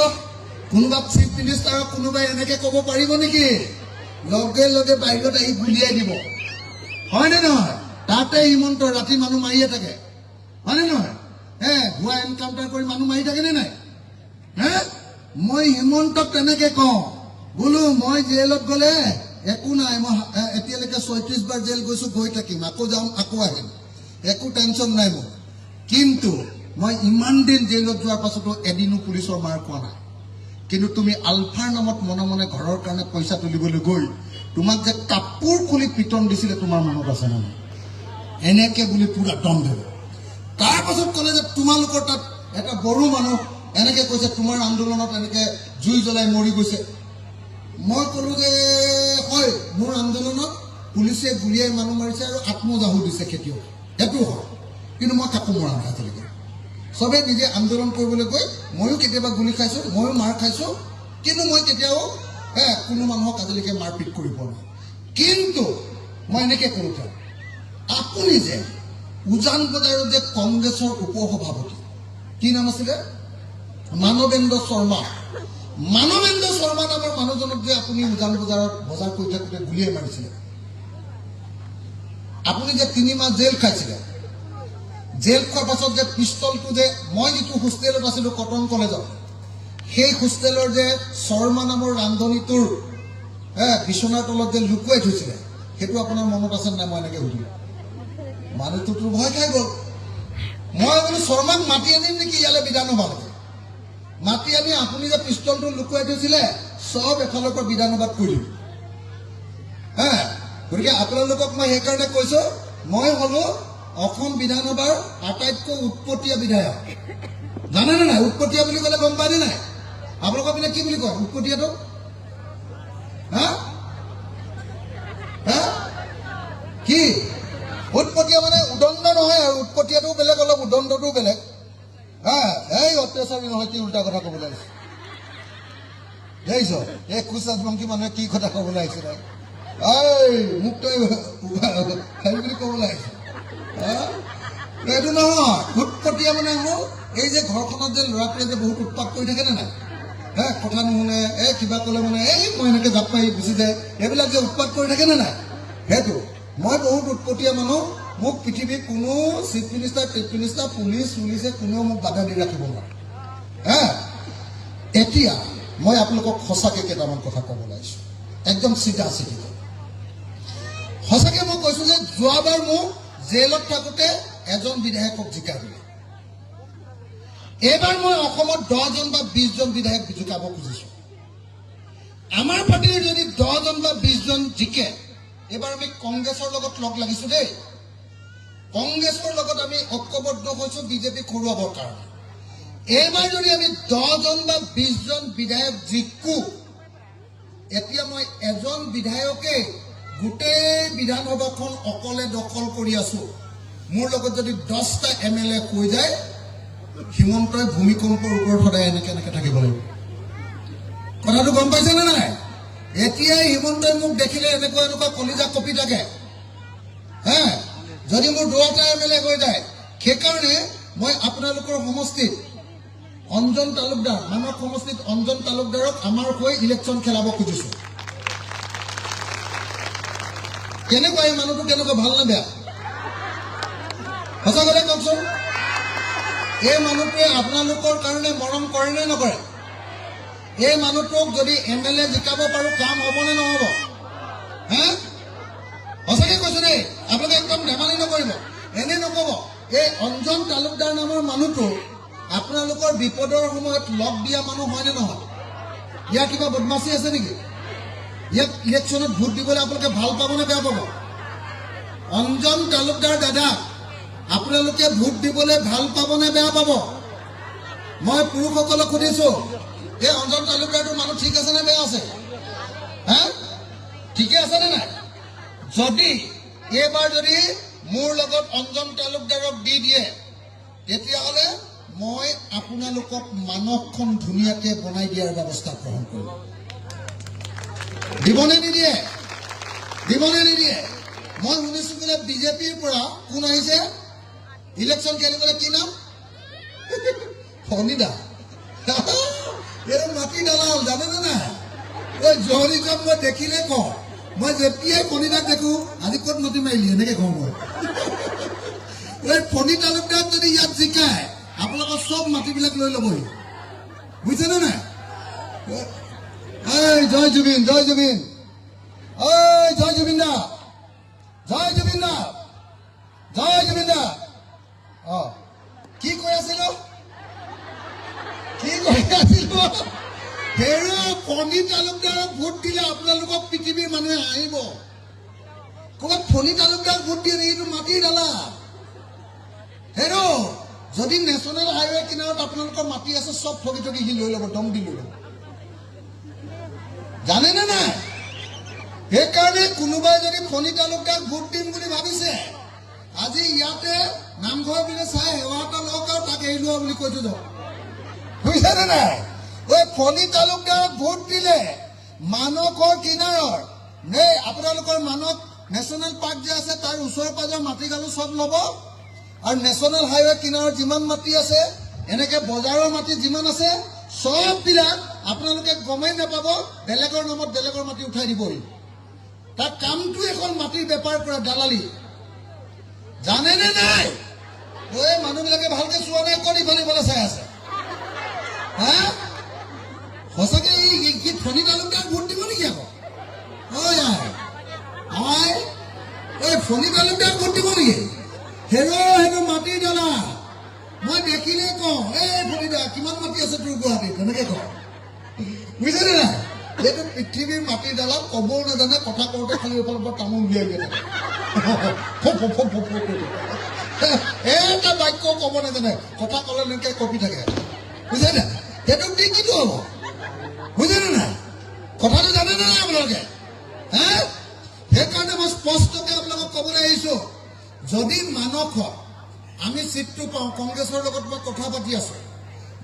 কোনোবা চিফ মিনিষ্টাৰক কোনোবাই এনেকে ক'ব পাৰিব নেকি? লগে লগে বাহিৰত আহি গুলিয়াই দিব, হয়নে নহয়? তাতে হিমন্ত ৰাতি মানুহ মাৰিয়ে থাকে, হয়নে নহয়? ভুৱা এনকাউণ্টাৰ কৰি মানুহ মাৰি থাকেনে নাই? মই হিমন্তক তেনেকে কওঁ, বোলো মই জেলত গ'লে একো নাই, মই এতিয়ালৈকে 36 বাৰ জেল গৈছো, গৈ থাকিম, আকৌ যাম, আকৌ আহিম, একো টেনশ্যন নাই মোৰ। কিন্তু মই ইমান দিন জেলত যোৱাৰ পাছতো এদিনো পুলিচৰ মাৰ খোৱা নাই। কিন্তু তুমি আলফাৰ নামত মনে মনে ঘৰৰ কাৰণে পইচা তুলিবলৈ গৈ তোমাক যে কাপোৰ খুলি পিটন দিছিলে, তোমাৰ মনত আছে নে নাই? এনেকে বুলি পুৰা দম দিব। তাৰ পাছত ক'লে যে তোমালোকৰ তাত এটা বড়ো মানুহ এনেকে কৈছে, তোমাৰ আন্দোলনত এনেকে জুই জ্বলাই মৰি গৈছে। মই ক'লো যে হয়, মোৰ আন্দোলনত পুলিচে গুলিয়াই মানুহ মাৰিছে আৰু আত্মজাহু দিছে খেতিয়ক, সেইটো হয়। কিন্তু মই কাকো মৰা নাই আজিলৈকে। চবে নিজে আন্দোলন কৰিবলৈ গৈ ময়ো কেতিয়াবা গুলি খাইছো, ময়ো মাৰ খাইছো, কিন্তু মই কেতিয়াও কোনো মানুহক আজিলৈকে মাৰপিট কৰি পোৱা নাই। কিন্তু মই এনেকে কৰো, আপুনি যে উজান বজাৰত যে কংগ্ৰেছৰ উপসভাপতি, কি নাম আছিলে, মানৱেন্দ্ৰ শৰ্মা, মানৱেন্দ্ৰ শৰ্মা নামৰ মানুহজনক যে আপুনি উজান বজাৰত বজাৰ কৰি থাকোঁতে গুলিয়াই মাৰিছিলে, আপুনি যে 3 মাহ জেল খাইছিলে, জেল খোৱাৰ পাছত যে পিষ্টলটো যে মই যিটো হোষ্টেলত আছিলো কটন কলেজত, সেই হোষ্টেলৰ যে শৰ্মা নামৰ ৰান্ধনীটোৰ বিচনাৰ তলত যে লুকুৱাই থৈছিলে, সেইটো আপোনাৰ মনত আছে নাই? মই এনেকে সুধিলো, মানুহটোতো ভয় খাই গ'ল। মই বোলো শৰ্মাক মাতি আনিম নেকি ইয়ালৈ বিধানসভালৈকে, মাতি আনি আপুনি যে পিষ্টলটো লুকুৱাই থৈছিলে চব এফালৰ পৰা বিধানসভাত কৰি দিম। গতিকে আপোনালোকক মই সেইকাৰণে কৈছো, মই হলো অসম বিধানসভাৰ আটাইতকৈ উৎপতীয়া বিধায়ক। জানেনে নাই উৎপতীয়া বুলি ক'লে? গম পায়নে নাই? আপোনালোকৰ পিনে কি বুলি কয় উৎপতীয়াটো? কি উৎপতীয়া মানে? উদণ্ড নহয়, আৰু উৎপতীয়াটোও বেলেগ, অলপ উদণ্ডটোও বেলেগ। এই অত্যাচাৰী নহয়, কি উল্টা কথা ক'বলৈ আহিছে দেখিছ? এই কুচৰাজবংশী মানুহে কি কথা ক'বলৈ আহিছে? মোক তই বুলি ক'বলৈ আহিছে? এইটো নহয়। উৎপতীয়া মানে হ'ল এই যে ঘৰখনত যে ল'ৰাটোৱে যে বহুত উৎপাত কৰি থাকে নে নাই, কথা নুশুনে, কিবা ক'লে মানে মই এনেকে জাপ মাৰি গুচি যায়, এইবিলাক যে উৎপাত কৰি থাকে নে নাই, সেইটো। মই বহুত উৎপতীয়া মানুহ, মোক পৃথিৱীৰ কোনো চিফ মিনিষ্টাৰ, চিফ মিনিষ্টাৰ, পুলিচে কোনেও মোক বাধা দি ৰাখিব নোৱাৰে। এতিয়া মই আপোনালোকক সঁচাকে কেইটামান কথা ক'ব লাগিছো, একদম চিধা চিধি। সঁচাকে মই কৈছো যে যোৱাবাৰ মোক জেলত থাকোঁতে এজন বিধায়কক জিকাই দিলে। এইবাৰ মই অসমত 10 জন বা 20 জন বিধায়ক জিকাব খুজিছো। আমাৰ পাৰ্টিৰ যদি 10 জন বা 20 জন জিকে, এইবাৰ আমি কংগ্ৰেছৰ লগত লগ লাগিছো দেই। কংগ্ৰেছৰ লগত আমি ঐক্যবদ্ধ হৈছো বিজেপিক হৰুৱাবৰ কাৰণে। এইবাৰ যদি আমি 10 জন বা 20 জন বিধায়ক জিকো, এতিয়া মই এজন বিধায়কে গোটেই বিধানসভাখন অকলে দখল কৰি আছো। মোৰ লগত যদি 10টা MLA হৈ যায়, হিমন্তই ভূমিকম্পৰ ওপৰত সদায় এনেকে থাকিব লাগিব। কথাটো গম পাইছে নে নাই? এতিয়াই হিমন্তই মোক দেখিলে এনেকুৱা কলিজা কপি থাকে, হা, যদি মোৰ দুটা MLA হৈ যায়। সেইকাৰণে মই আপোনালোকৰ সমষ্টিত অঞ্জন তালুকদাৰ, মানৱ সমষ্টিত অঞ্জন তালুকদাৰক আমাৰ হৈ ইলেকশ্যন খেলাব খুজিছো। কেনেকুৱা এই মানুহটো, কেনেকুৱা, ভাল নে বেয়া? সঁচা কথা কওকচোন। এই মানুহটোৱে আপোনালোকৰ কাৰণে মৰম কৰে নে নকৰে? এই মানুহটোক যদি MLA জিকাব পাৰো, কাম হ'ব নে নহ'ব? হা, সঁচাকে কৈছো দেই, আপোনালোকে একদম ধেমালি নকৰিব, এনে নকব। এই অঞ্জন তালুকদাৰ নামৰ মানুহটো আপোনালোকৰ বিপদৰ সময়ত লগ দিয়া মানুহ হয় নে নহয়? ইয়াৰ কিবা বদমাচি আছে নেকি? ইয়াক ইলেকশ্যনত ভোট দিবলৈ আপোনালোকে ভাল পাব নে বেয়া পাব? অঞ্জন তালুকদাৰ দাদা, আপোনালোকে ভোট দিবলৈ ভাল পাব নে বেয়া পাব? মই পুৰুষসকলক সুধিছো, এই অঞ্জন তালুকদাৰটো মানুহ ঠিক আছে নে বেয়া আছে? হা, ঠিকে আছে নে নাই? যদি এইবাৰ যদি মোৰ লগত অঞ্জন তালুকদাৰক দি দিয়ে, তেতিয়াহ'লে মই আপোনালোকক মানৱখন ধুনীয়াকে বনাই দিয়াৰ ব্যৱস্থা গ্ৰহণ কৰিম। দিবনে নিদিয়ে? দিবনে নিদিয়ে? মই শুনিছো বোলে বিজেপিৰ পৰা কোন আহিছে ইলেকশ্যন খেলিবলৈ, কি নাম? ফণিদা। এইটো মাটি দালাল, জানেনে নাই? এই জহৰীজন মই দেখিলে কওঁ, মই যেতিয়াই ফণিদাক দেখো, আজি ক'ত মাটি মাৰিলি এনেকে কওঁ মই। এই ফণি তালুকদাৰক যদি ইয়াত জিকায়, আপোনালোকৰ চব মাটিবিলাক লৈ ল'বহি, বুজিছেনে নাই? জয় জুবিন, জয় জুবিন, জয় জুবিন দা, জয় জুবিন দা, জয় জুবিন দা। কি কৈ আছিলো? হেৰো ফণি তালুকদাৰক ভোট দিলে আপোনালোকক পৃথিৱীৰ মানুহে আহিব। ক'ৰবাত ফণি তালুকদাৰক ভোট দিয়ে এইটো মাটিৰ দালা। হেৰো যদি নেশ্যনেল হাইৱে কিনাৰত আপোনালোকৰ মাটি আছে, চব ঠগি ঠগি সি লৈ ল'ব, দম দি লৈ ল'ব, জানেনে নাই? সেইকাৰণে কোনোবাই যদি ফণি তালুকদাৰক ভোট দিম বুলি ভাবিছে, আজি ইয়াতে নামঘৰ পিনে চাই সেৱা এটা লওক আৰু তাক এৰি লোৱা বুলি কৈ থৈ যাওক, বুজিছেনে নাই? এই ফণি তালুকদাৰক ভোট দিলে মানসৰ কিনাৰৰ আপোনালোকৰ মানস নেশ্যনেল পাৰ্ক যে আছে, তাৰ ওচৰে পাজৰে মাটি গালো চব ল'ব, আৰু নেশ্যনেল হাইৱে কিনাৰত যিমান মাটি আছে, এনেকে বজাৰৰ মাটি যিমান আছে, চববিলাক আপোনালোকে গমেই নাপাব, বেলেগৰ নামত বেলেগৰ মাটি উঠাই দিবহি। তাৰ কামটোৱে এখন মাটিৰ বেপাৰ কৰা, দালালি, জানেনে নাই? এই মানুহবিলাকে ভালকে চোৱা নাই, ক'ত ইফালে ইফালে চাই আছে। হা, সঁচাকে এই ফণি তালুকদাৰক ভোট দিব নেকি আকৌ? এই ফণি তালুকদাৰক ভোট দিব নেকি? সেইটো মাটিৰ দালা। মই দেখিলে কওঁ, এই ফণিদা কিমান মাটি আছে তোৰ গুৱাহাটীত, তেনেকে কওঁ, বুজিছেনে নাই? এইটো পৃথিৱীৰ মাটিৰ দালা, ক'বও নাজানে, কথা কওঁতে খালি এইফালৰ পৰা তামোল উলিয়াই দিয়ে, এটা বাক্য ক'ব নাজানে, কথা ক'লে এনেকে কপি থাকে, বুজিছে নাই? সেইটোক দি কিটো হ'ব, বুজিছেনে নাই? কথাটো জানেনে নাই আপোনালোকে? হা, সেইকাৰণে মই স্পষ্টকে আপোনালোকক ক'বলৈ আহিছো, যদি মানসত আমি চিটটো পাওঁ, কংগ্ৰেছৰ লগত মই কথা পাতি আছো,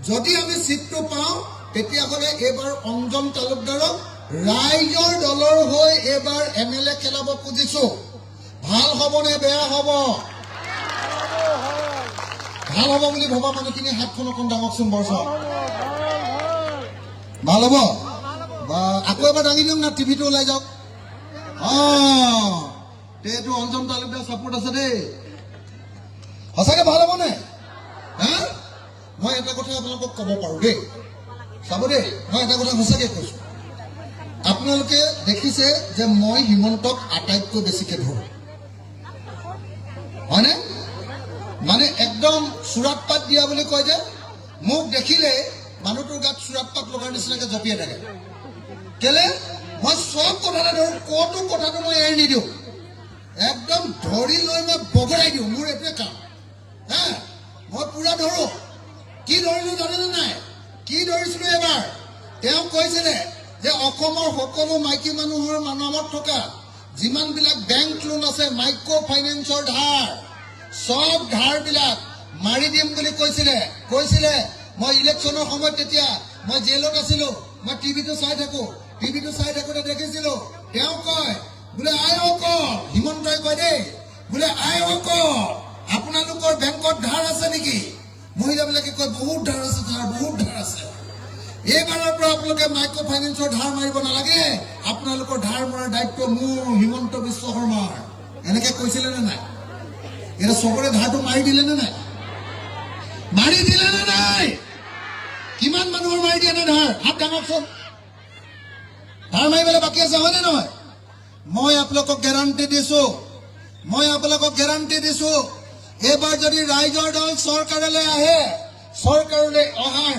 যদি আমি চিটটো পাওঁ, তেতিয়াহ'লে এইবাৰ অঞ্জন তালুকদাৰক ৰাইজৰ দলৰ হৈ এইবাৰ MLA খেলাব খুজিছো। ভাল হ'ব নে বেয়া হ'ব? ভাল হ'ব বুলি ভবা মানুহখিনি হাতখন অকণ দাঙকচোন বৰচ। ভাল হ'ব? আকৌ এবাৰ দাঙি দিয়ক না, টিভিটো ওলাই যাওক। এইটো অঞ্জন তালুকদাৰ ছাপোৰ্ট আছে দেই, সঁচাকে ভাল হ'বনে? হা, মই এটা কথা আপোনালোকক ক'ব পাৰো দেই, চাব দেই, মই এটা কথা সঁচাকে কৈছো, আপোনালোকে দেখিছে যে মই হিমন্তক আটাইতকৈ বেছিকে ধৰো, হয়নে? মানে একদম চুৰাট পাত দিয়া বুলি কয় যে, মোক দেখিলে মানুহটোৰ গাত চুৰাট পাত লগাৰ নিচিনাকে জঁপিয়াই থাকে। কেলে? মই চব কথাতে ধৰো, ক'তো কথাটো মই এৰি নিদিওঁ, একদম ধৰি লৈ মই বগৰাই দিওঁ, মোৰ এইটোৱে কাম। হা, মই পুৰা ধৰো। কি ধৰিলো জানেনে নাই? কি ধৰিছিলো এবাৰ? তেওঁ কৈছিলে যে অসমৰ সকলো মাইকী মানুহৰ নামত থকা যিমানবিলাক বেংক লোন আছে, মাইক্ৰ' ফাইনেন্সৰ ধাৰ, চব ধাৰবিলাক মাৰি দিম বুলি কৈছিলে। মই ইলেকশ্যনৰ সময়ত তেতিয়া মই জেলত আছিলো, মই টিভিটো চাই থাকোঁতে দেখিছিলো তেওঁ কয় বোলে আইসকল, হিমন্তই কয় দেই, বোলে আইসকল আপোনালোকৰ বেংকত ধাৰ আছে নেকি? মহিলাবিলাকে কয় বহুত ধাৰ আছে ছাৰ, বহুত ধাৰ আছে। এইবাৰৰ পৰা আপোনালোকে মাইক্ৰ' ফাইনেন্সৰ ধাৰ মাৰিব নালাগে, আপোনালোকৰ ধাৰ মৰাৰ দায়িত্ব মোৰ, হিমন্ত বিশ্ব শৰ্মাৰ। এনেকে কৈছিলে নে নাই? এতিয়া চবৰে ধাৰটো মাৰি দিলে নে নাই? মাৰি দিলে নে নাই? কিমান মানুহৰ মাৰি দিয়ে নে ধাৰ? হাত ডাঙৰচোন। ধাৰ মাৰিবলৈ বাকী আছে, হয়নে নহয়? মই আপোনালোকক গেৰাণ্টি দিছো, এইবাৰ যদি ৰাইজৰ দল চৰকাৰলৈ আহে, চৰকাৰলৈ অহাৰ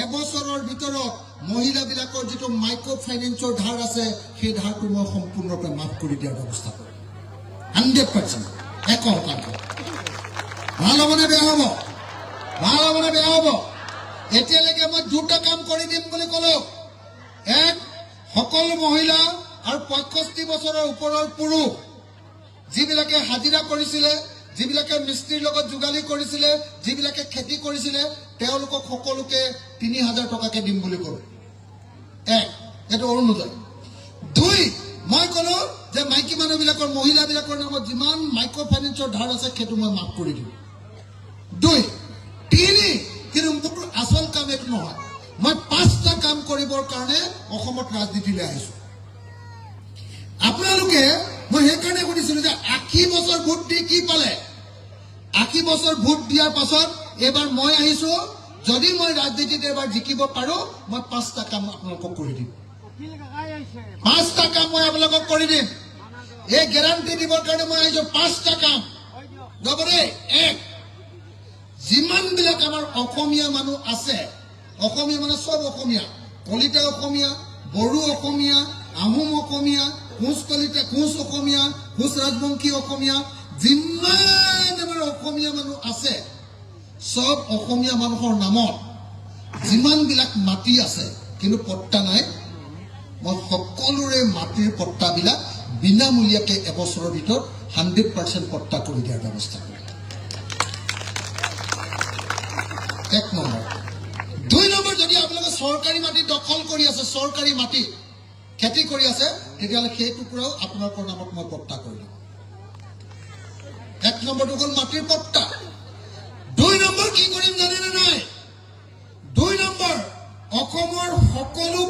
এবছৰৰ ভিতৰত মহিলাবিলাকৰ যিটো মাইক্ৰ' ফাইনেন্সৰ ধাৰ আছে, সেই ধাৰটো মই সম্পূৰ্ণৰূপে মাফ কৰি দিয়াৰ ব্যৱস্থা কৰিম। 100%। একো শতাংশ। ভাল হ'বনে বেয়া হ'ব? ভাল হ'বনে বেয়া হ'ব? এতিয়ালৈকে মই 2টা কাম কৰি দিম বুলি ক'লো। এক, সকলো মহিলা আৰু 65 বছৰৰ ওপৰৰ পুৰুষ যিবিলাকে হাজিৰা কৰিছিলে, যিবিলাকে মিস্ত্ৰীৰ লগত যোগালী কৰিছিলে, যিবিলাকে খেতি কৰিছিলে, তেওঁলোকক সকলোকে 3000 টকাকে দিম বুলি ক'লো। এক, এইটো অৰুণোদয়। 2, মই ক'লো যে মাইকী মানুহবিলাকৰ, মহিলাবিলাকৰ নামত যিমান মাইক্ৰ' ফাইনেন্সৰ ধাৰ আছে সেইটো মই মাফ কৰি দিম। 2, 3, কিন্তু মোৰ আচল কাম এইটো নহয়, মই 5টা কাম কৰিবৰ কাৰণে অসমত ৰাজনীতিলৈ আহিছো। আপোনালোকে, মই সেইকাৰণে সুধিছিলো যে 80 বছৰ ভোট দি কি পালে? 80 বছৰ ভোট দিয়াৰ পাছত এইবাৰ মই আহিছো, যদি মই ৰাজনীতিত এবাৰ জিকিব পাৰো, মই 5টা কাম আপোনালোকক কৰি দিম। 5টা কাম মই আপোনালোকক কৰি দিম। এই গেৰাণ্টি দিবৰ কাৰণে মই আহিছো। 5টা কাম ৰ'ব দেই। 1, যিমানবিলাক আমাৰ অসমীয়া মানুহ আছে, অসমীয়া মানে চব অসমীয়া, কলিতা অসমীয়া, বড়ো অসমীয়া, আহোম অসমীয়া, কোচ কলিতা, কোচ অসমীয়া, কোচ ৰাজবংশী অসমীয়া, যিমান আমাৰ অসমীয়া মানুহ আছে, চব অসমীয়া মানুহৰ নামত যিমানবিলাক মাটি আছে কিন্তু পট্টা নাই, মই সকলোৰে মাটিৰ পট্টাবিলাক বিনামূলীয়াকৈ এবছৰৰ ভিতৰত 100% পট্টা কৰি দিয়াৰ ব্যৱস্থা কৰিম। 1 নম্বৰ। 2 নম্বৰ, যদি আপোনালোকে চৰকাৰী মাটি দখল কৰি আছে, চৰকাৰী মাটি খেতি কৰি আছে, তেতিয়াহ'লে সেই টুকুৰাও আপোনালোকৰ নামত মই পট্টা কৰি দিম। 1 নম্বৰটো হ'ল মাটিৰ পট্টা। 2 নম্বৰ কি কৰিম জানেনে নাই? 2 নম্বৰ, অসমৰ সকলো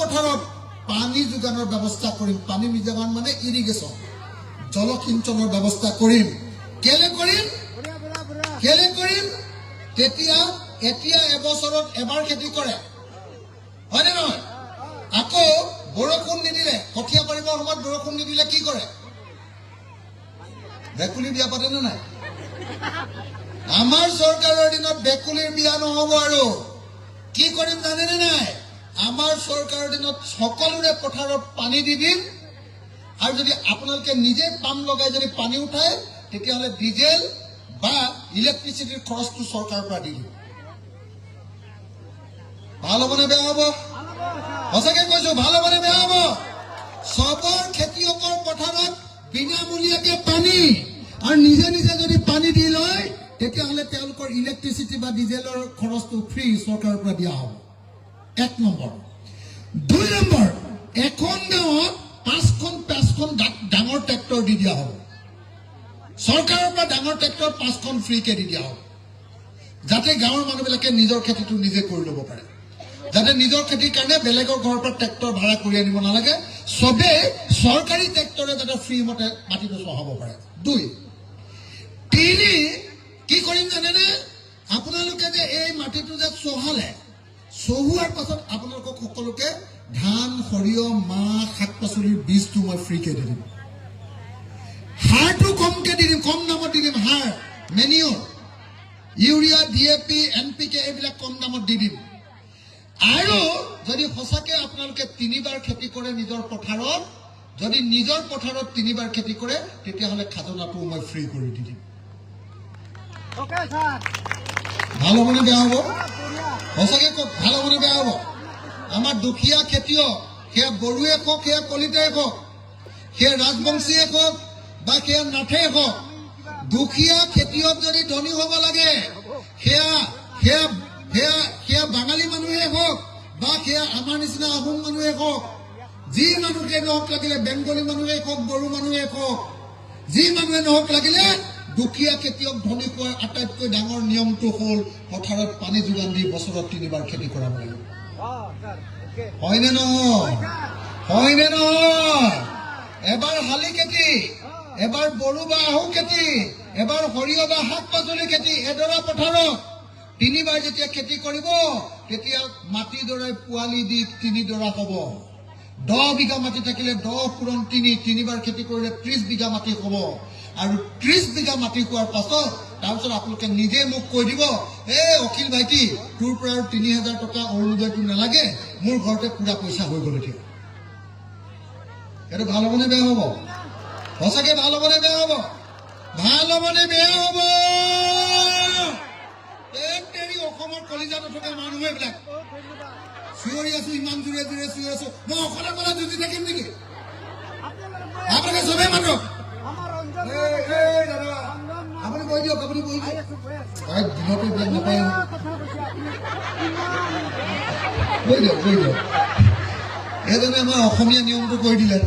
পথাৰত পানী যোগানৰ ব্যৱস্থা কৰিম। পানী যোগান মানে ইৰিগেশ্যন, জলসিঞ্চনৰ ব্যৱস্থা কৰিম। কেলে কৰিম? এতিয়া এবছৰত এবাৰ খেতি কৰে, হয়নে নহয়? আকৌ বৰষুণ নিদিলে, কঠীয়া পাৰিবৰ সময়ত বৰষুণ নিদিলে কি কৰে? ভেকুলী বিয়া পাতে নে নাই? আমাৰ চৰকাৰৰ দিনত ভেকুলীৰ বিয়া নহ'ব। আৰু কি কৰিম জানেনে নাই? আমাৰ চৰকাৰৰ দিনত সকলোৰে পথাৰত পানী দি দিম। আৰু যদি আপোনালোকে নিজে পাম্প লগাই যদি পানী উঠায়, তেতিয়াহ'লে ডিজেল বা ইলেক্ট্ৰিচিটিৰ খৰচটো চৰকাৰৰ পৰা দি দিম। ভাল হ'বনে বেয়া হ'ব? সঁচাকে কৈছো, ভাল হ'বনে বেয়া হ'ব? চবৰ খেতিয়কৰ পথাৰত বিনামূলীয়াকৈ পানী, আৰু নিজে নিজে যদি পানী দি লয়, তেতিয়াহ'লে তেওঁলোকৰ ইলেক্ট্ৰিচিটি বা ডিজেলৰ খৰচটো ফ্ৰী চৰকাৰৰ পৰা দিয়া হ'ব। 1 নম্বৰ। 2 নম্বৰ, এখন গাঁৱত 5খন ডাঙৰ ট্ৰেক্টৰ দি দিয়া হ'ব। চৰকাৰৰ পৰা ডাঙৰ ট্ৰেক্টৰ 5খন ফ্ৰীকে দি দিয়া হ'ব, যাতে গাঁৱৰ মানুহবিলাকে নিজৰ খেতিটো নিজে কৰি ল'ব পাৰে, যাতে নিজৰ খেতিৰ কাৰণে বেলেগৰ ঘৰৰ পৰা ট্ৰেক্টৰ ভাড়া কৰি আনিব নালাগে, চবেই চৰকাৰী ট্ৰেক্টৰে যাতে ফ্ৰী মতে মাটিটো চহাব পাৰে। 2, 3, কি কৰিম জানেনে? আপোনালোকে যে এই মাটিটো যে চহোৱাৰ পাছত আপোনালোকক সকলোকে ধান, সৰিয়হ, মাহ, শাক পাচলিৰ বীজটো মই ফ্ৰীকে দি দিম। সাৰটো কমকে দি দিম, কম দামত দি দিম। সাৰ, মেনিয়ৰ, ইউৰিয়া, DAP, NPK এইবিলাক কম দামত দি দিম। আৰু যদি সঁচাকে আপোনালোকে 3বাৰ খেতি কৰে নিজৰ পথাৰত, যদি নিজৰ পথাৰত 3বাৰ খেতি কৰে, তেতিয়াহ'লে খাজনাটো মই ফ্ৰী কৰি দি দিম। ভাল হ'বনে বেয়া হ'ব? সঁচাকে কওক, ভাল হ'বনে বেয়া হ'ব? আমাৰ দুখীয়া খেতিয়ক, সেয়া বড়োৱে কওক, সেয়া কলিতাই কওক, সেয়া ৰাজবংশীয়ে কওক বা সেয়া নাথেই হওক, দুখীয়া খেতিয়ক যদি ধনী হ'ব লাগে, সেয়া সেয়া বাঙালী মানুহে হওক বা সেয়া আমাৰ নিচিনা আহোম মানুহে হওক, যি মানুহে নহওক লাগিলে, বেংগলী মানুহে হওক, বড়ো মানুহে হওক, যি মানুহে নহওক লাগিলে, দুখীয়া খেতিয়ক ধনী হোৱাৰ আটাইতকৈ ডাঙৰ নিয়মটো হ'ল পথাৰত পানী যোগান দি বছৰত 3 বাৰ খেতি কৰাব লাগিব। হয়নে নহয়? হয়নে নহয়? এবাৰ শালি খেতি, এবাৰ বড়ো বা আহু খেতি, এবাৰ সৰিয়হ বা শাক পাচলি খেতি, এডৰা পথাৰত 3 বাৰ যেতিয়া খেতি কৰিব, তেতিয়া মাটি দৰাই পোৱালি দি 3 ডৰা হ'ব। 10 বিঘা মাটি থাকিলে 10 পূৰণ 3 বাৰ খেতি কৰিলে 30 বিঘা মাটি হ'ব। আৰু 30 বিঘা মাটি হোৱাৰ পাছত তাৰপিছত আপোনালোকে নিজে মোক কৈ দিব, অখিল ভাইটি, তোৰ পৰা আৰু 3000 টকা অৰুণোদয়টো নালাগে, মোৰ ঘৰতে পুৰা পইচা হৈ গ'ল। এতিয়া এইটো ভাল হ'বনে বেয়া হ'ব? সঁচাকে ভাল হ'বনে বেয়া হ'ব? ভাল হ'বনে বেয়া হ'ব? অসমৰ কলিজা নথকা মানুহ এইবিলাক চিঞৰি আছো, ইমান জোৰে জোৰে চিঞৰি আছো, মই অকলে অকলে যুঁজি থাকিম নেকি? আপোনালোকে চবেই মাতক। আপুনি কৈ দিয়ক, আপুনি কৈ দিয়ক। দিনতো এইবিলাক নাপায়, কৈ দিয়ক, কৈ দিয়ক। এজনে আমাৰ অসমীয়া নিয়মটো কৈ দিলে।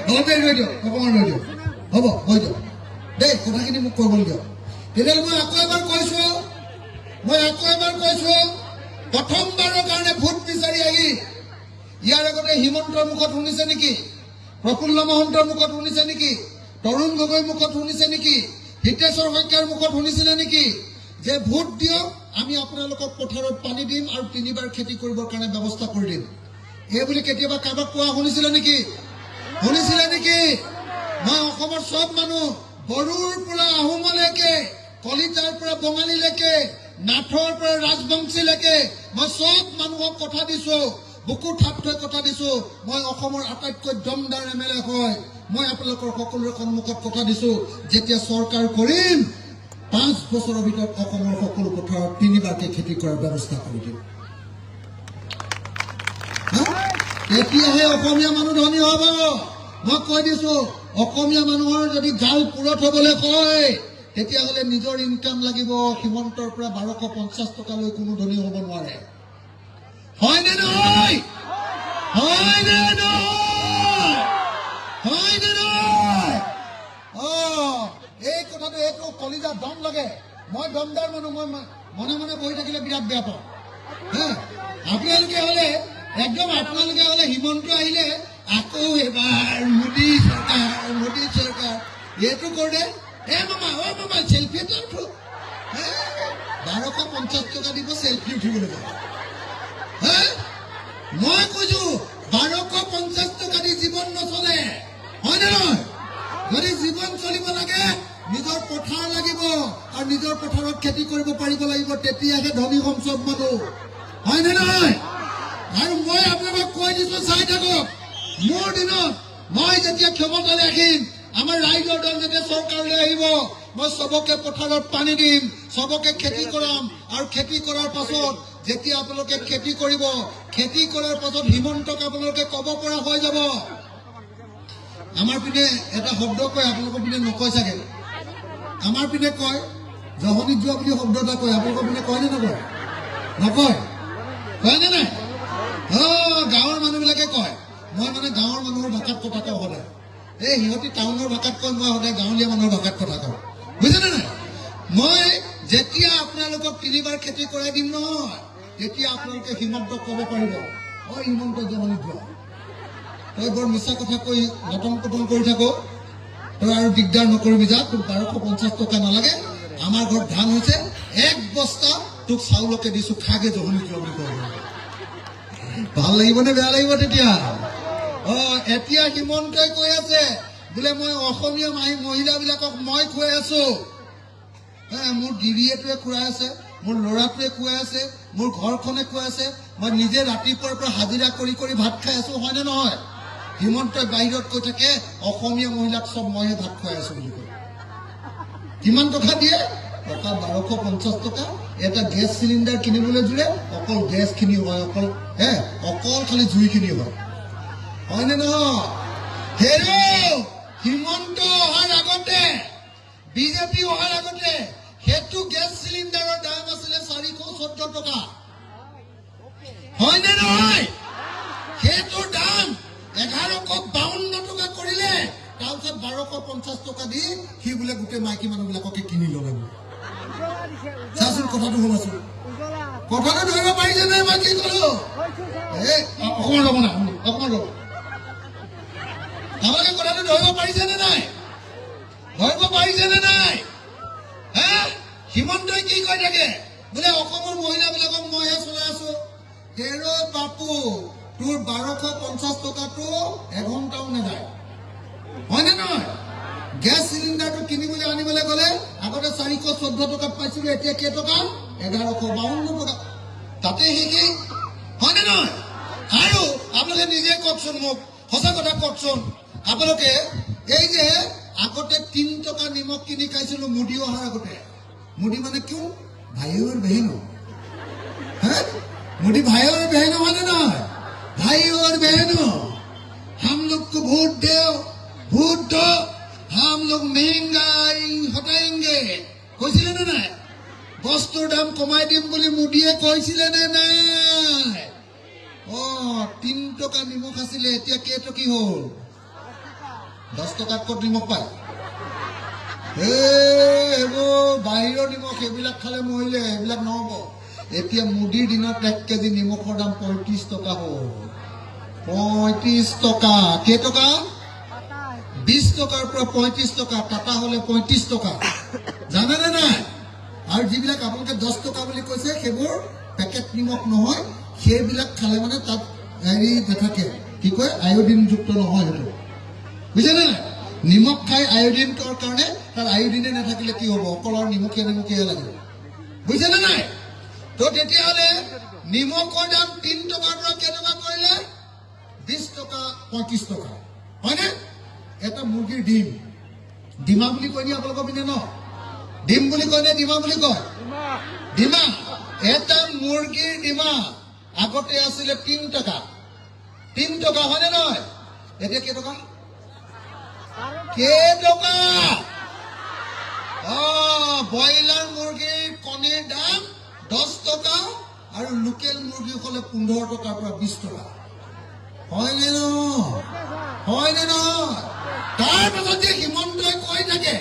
হ'ব ৰৈ দিয়ক, অকণমান ৰৈ দিয়ক, হ'ব কৈ দিয়ক দেই, কথাখিনি মোক কৰিবলৈ দিয়ক। তেতিয়াহ'লে মই আকৌ এবাৰ কৈছো, প্ৰথমবাৰৰ কাৰণে ভোট বিচাৰি আহি ইয়াৰ আগতে হিমন্তৰ মুখত শুনিছে নেকি? প্ৰফুল্ল মহন্তৰ মুখত শুনিছে নেকি? তৰুণ গগৈৰ মুখত শুনিছে নেকি? হিতেশ্বৰ শইকীয়াৰ মুখত শুনিছিলে নেকি যে ভোট দিয়ক, আমি আপোনালোকক পথাৰত পানী দিম আৰু 3 বাৰ খেতি কৰিবৰ কাৰণে ব্যৱস্থা কৰি দিম? এই বুলি কেতিয়াবা কাৰোবাক কোৱা শুনিছিলে নেকি? শুনিছিলে নেকি? মই অসমৰ চব মানুহ, বড়োৰ পৰা আহোমলৈকে, কলিতাৰ পৰা বঙালীলৈকে, নাথৰ পৰা ৰাজবংশীলৈকে, মই চব মানুহক কথা দিছো, বুকু থাপ থৈ কথা দিছো, মই অসমৰ আটাইতকৈ দমদাৰ MLA হয়। মই আপোনালোকৰ সকলোৰে সন্মুখত কথা দিছো, যেতিয়া চৰকাৰ কৰিম 5 বছৰৰ ভিতৰত অসমৰ সকলো পথাৰত 3 বাৰকৈ খেতি কৰাৰ ব্যৱস্থা কৰি দিম। তেতিয়াহে অসমীয়া মানুহ ধনী হ'ব। মই কৈ দিছো, অসমীয়া মানুহৰ যদি গাল পুৰত হবলৈ কয়, তেতিয়াহ'লে নিজৰ ইনকাম লাগিব। হিমন্তৰ পৰা 1250 টকালৈ কোনো ধনী হ'ব নোৱাৰে। হয়নে নহয়? হয়নে নহয়? হয়নে নহয়? এই কথাটো, এইটো কলিজা দম লাগে। মই দমদাৰ মানুহ, মই মনে মনে বহি থাকিলে বিৰাট বেয়া পাওঁ। আপোনালোকে হ'লে হিমন্ত আহিলে আকৌ এবাৰ মোদী চৰকাৰ এইটো কৰে। মামা চেলফি এটা উঠো, 1250 টকা দিব চেলফি উঠিবলৈ যাব। মই কৈছো 1250 টকা দি জীৱন নচলে। হয়নে নহয়? যদি জীৱন চলিব লাগে, নিজৰ পথাৰ লাগিব আৰু নিজৰ পথাৰত খেতি কৰিব পাৰিব লাগিব, তেতিয়াহে ধনী হ'ম চব মানুহ। হয়নে নহয়? আৰু মই আপোনালোকক কৈ দিছো, চাই থাকক, মোৰ দিনত মই যেতিয়া ক্ষমতালৈ আহিম, আমাৰ ৰাইজৰ দল যেতিয়া চৰকাৰলৈ আহিব, মই চবকে পথাৰত পানী দিম, চবকে খেতি কৰাম। আৰু খেতি কৰাৰ পাছত যেতিয়া আপোনালোকে খেতি কৰিব, খেতি কৰাৰ পাছত হিমন্তক আপোনালোকে ক'ব পৰা হৈ যাব। আমাৰ পিনে এটা শব্দ কয়, আপোনালোকৰ পিনে নকয় চাগে। আমাৰ পিনে কয় জহনিত যোৱা বুলি শব্দ এটা কয়, আপোনালোকৰ পিনে কয় নে নকয়? নকয়? কয়নে নাই? গাঁৱৰ মানুহবিলাকে কয়। মই মানে গাঁৱৰ মানুহৰ ভাষাত কথা কওঁ সদায়। সিহঁতি টাউনৰ ভাষাত কয়, মই সদায় গাঁৱলীয়া মানুহৰ ভাষাত কথা কওঁ। বুজিছেনে নাই? মই যেতিয়া আপোনালোকক 3 বাৰ খেতি কৰাই দিম নহয়, তেতিয়া আপোনালোকে হিমন্তক ক'ব পাৰিব, হিমন্ত জহনিত যোৱা, তই বৰ মিছা কথা কৈ নতন পতন কৰি থাকো, তই আৰু দিগদাৰ নকৰিবি, যা, তোক 1250 টকা নালাগে, আমাৰ ঘৰত ধান হৈছে 1 বস্তা, তোক চাউলকে দিছো, খাগে জহনিত যোৱা বুলি কয়। ভাল লাগিব নে বেয়া লাগিব তেতিয়া? এতিয়া হিমন্তই কৈ আছে বোলে মই অসমীয়া মহিলাবিলাকক মই খুৱাই আছো। মোৰ গিৰিয়েটোৱে খুৱাই আছে, মোৰ ল'ৰাটোৱে খুৱাই আছে, মোৰ ঘৰখনে খুৱাই আছে, মই নিজে ৰাতিপুৱাৰ পৰা হাজিৰা কৰি কৰি ভাত খাই আছো। হয়নে নহয়? হিমন্তই বাহিৰত কৈ থাকে অসমীয়া মহিলাক চব মইহে ভাত খুৱাই আছো বুলি কয়। কিমান টকা দিয়ে? টকা 1250 টকা। এটা গেছ চিলিণ্ডাৰ কিনিবলৈ জোৰে, অকল গেছখিনি হয়, অকল খালি জুইখিনি হয়। হয়নে নহয়? হিমন্ত অহাৰ আগতে, বিজেপি অহাৰ আগতে সেইটো গেছ চিলিণ্ডাৰৰ দাম আছিলে 414 টকা, হয়নে নহয়? সেইটোৰ দাম 1152 টকা কৰিলে, তাৰপিছত 1250 টকা দি সি বোলে গোটেই মাইকী মানুহবিলাককে কিনি ল'লে বোলে। চাচোন কথাটো শুনাচোন, কথাটো ধৰিব পাৰিছে নে? মই কি কলো অকমান ৰ'ব না, অকমান ৰ'ব। আপোনালোকে কথাটো ধৰিব পাৰিছে নে নাই? ধৰিব পাৰিছে নে নাই? হে, হিমন্তই কি কৈ থাকে বোলে অসমৰ মহিলাবিলাকক মইহে চলাই আছো। হেৰ বাপু, তোৰ 1250 টকাটো এঘণ্টাও নাযায়, হয়নে নহয়? গেছ চিলিণ্ডাৰটো কিনিবলৈ আনিবলৈ গ'লে আগতে 414 টকাত পাইছিলো, এতিয়া কেইটকা? 1152 টকা। তাতে শিকি, হয়নে নহয়? আৰু আপোনালোকে নিজে কওকচোন, মোক সঁচা কথা কওকচোন, আপোনালোকে এই যে আগতে 3 টকা নিমখ কিনি খাইছিলো মুদি অহাৰ আগতে। মুদি মানে কিয়? ভাই और बहनों, हाँ मोदी भाई और बहनों माने ना, भाई और बहनों, हम लोग को वोट दो, वोट दो, हम लोग महंगाई हटाएंगे। কৈছিলে নে নাই? বস্তুৰ দাম কমাই দিম বুলি মোদীয়ে কৈছিলে নে নাই? 3 টকা নিমখ আছিলে, এতিয়া কেইটকি হ'ল? 10 টকাত ক'ত নিমখ পায়? এইবোৰ বাহিৰৰ নিমখ, সেইবিলাক খালে মৰিলে, এইবিলাক নহ'ব। এতিয়া মোদীৰ দিনত 1 কেজি নিমখৰ দাম 35 টকা হ'ল। 35 টকা। কেইটকা? 20 টকাৰ পৰা 35 টকা, টাটা হ'লে 35 টকা। জানেনে নাই? আৰু যিবিলাক আপোনালোকে 10 টকা বুলি কৈছে, সেইবোৰ পেকেট নিমখ নহয়, সেইবিলাক খালে মানে তাত হেৰি নাথাকে, কি কয়, আয়োডিনযুক্ত নহয় সেইটো, বুজিছেনে নাই? নিমখ খাই আয়োডিনৰ কাৰণে তাত আয়োডিনে নাথাকিলে কি হ'ব? অকলৰ নিমখীয়া নিমখীয়া লাগিব, বুজিছেনে নাই? তো তেতিয়াহ'লে নিমখৰ দাম 3 টকাৰ পৰা কেইটকা কৰিলে? 20 টকা, 35 টকা, হয়নে? এটা মুৰ্গীৰ ডিম, ডিমা বুলি কয় নি আপোনালোকৰ পিনে? ন, ডিম বুলি কয় নে ডিমা বুলি কয়? ডিমা। এটা মুৰ্গীৰ ডিমা আগতে আছিলে 3 টকা, 3 টকা, হয়নে নহয়? এতিয়া কেইটকা? কেইটকা? ব্ৰইলাৰ মুৰ্গীৰ কণীৰ দাম 10 টকা, আৰু লোকেল মুৰ্গী হ'লে 15 টকাৰ পৰা 20 টকা, হয়নে নহয়? হয়নে নহয়? তাৰপাছত যে হিমন্তই কৈ থাকে,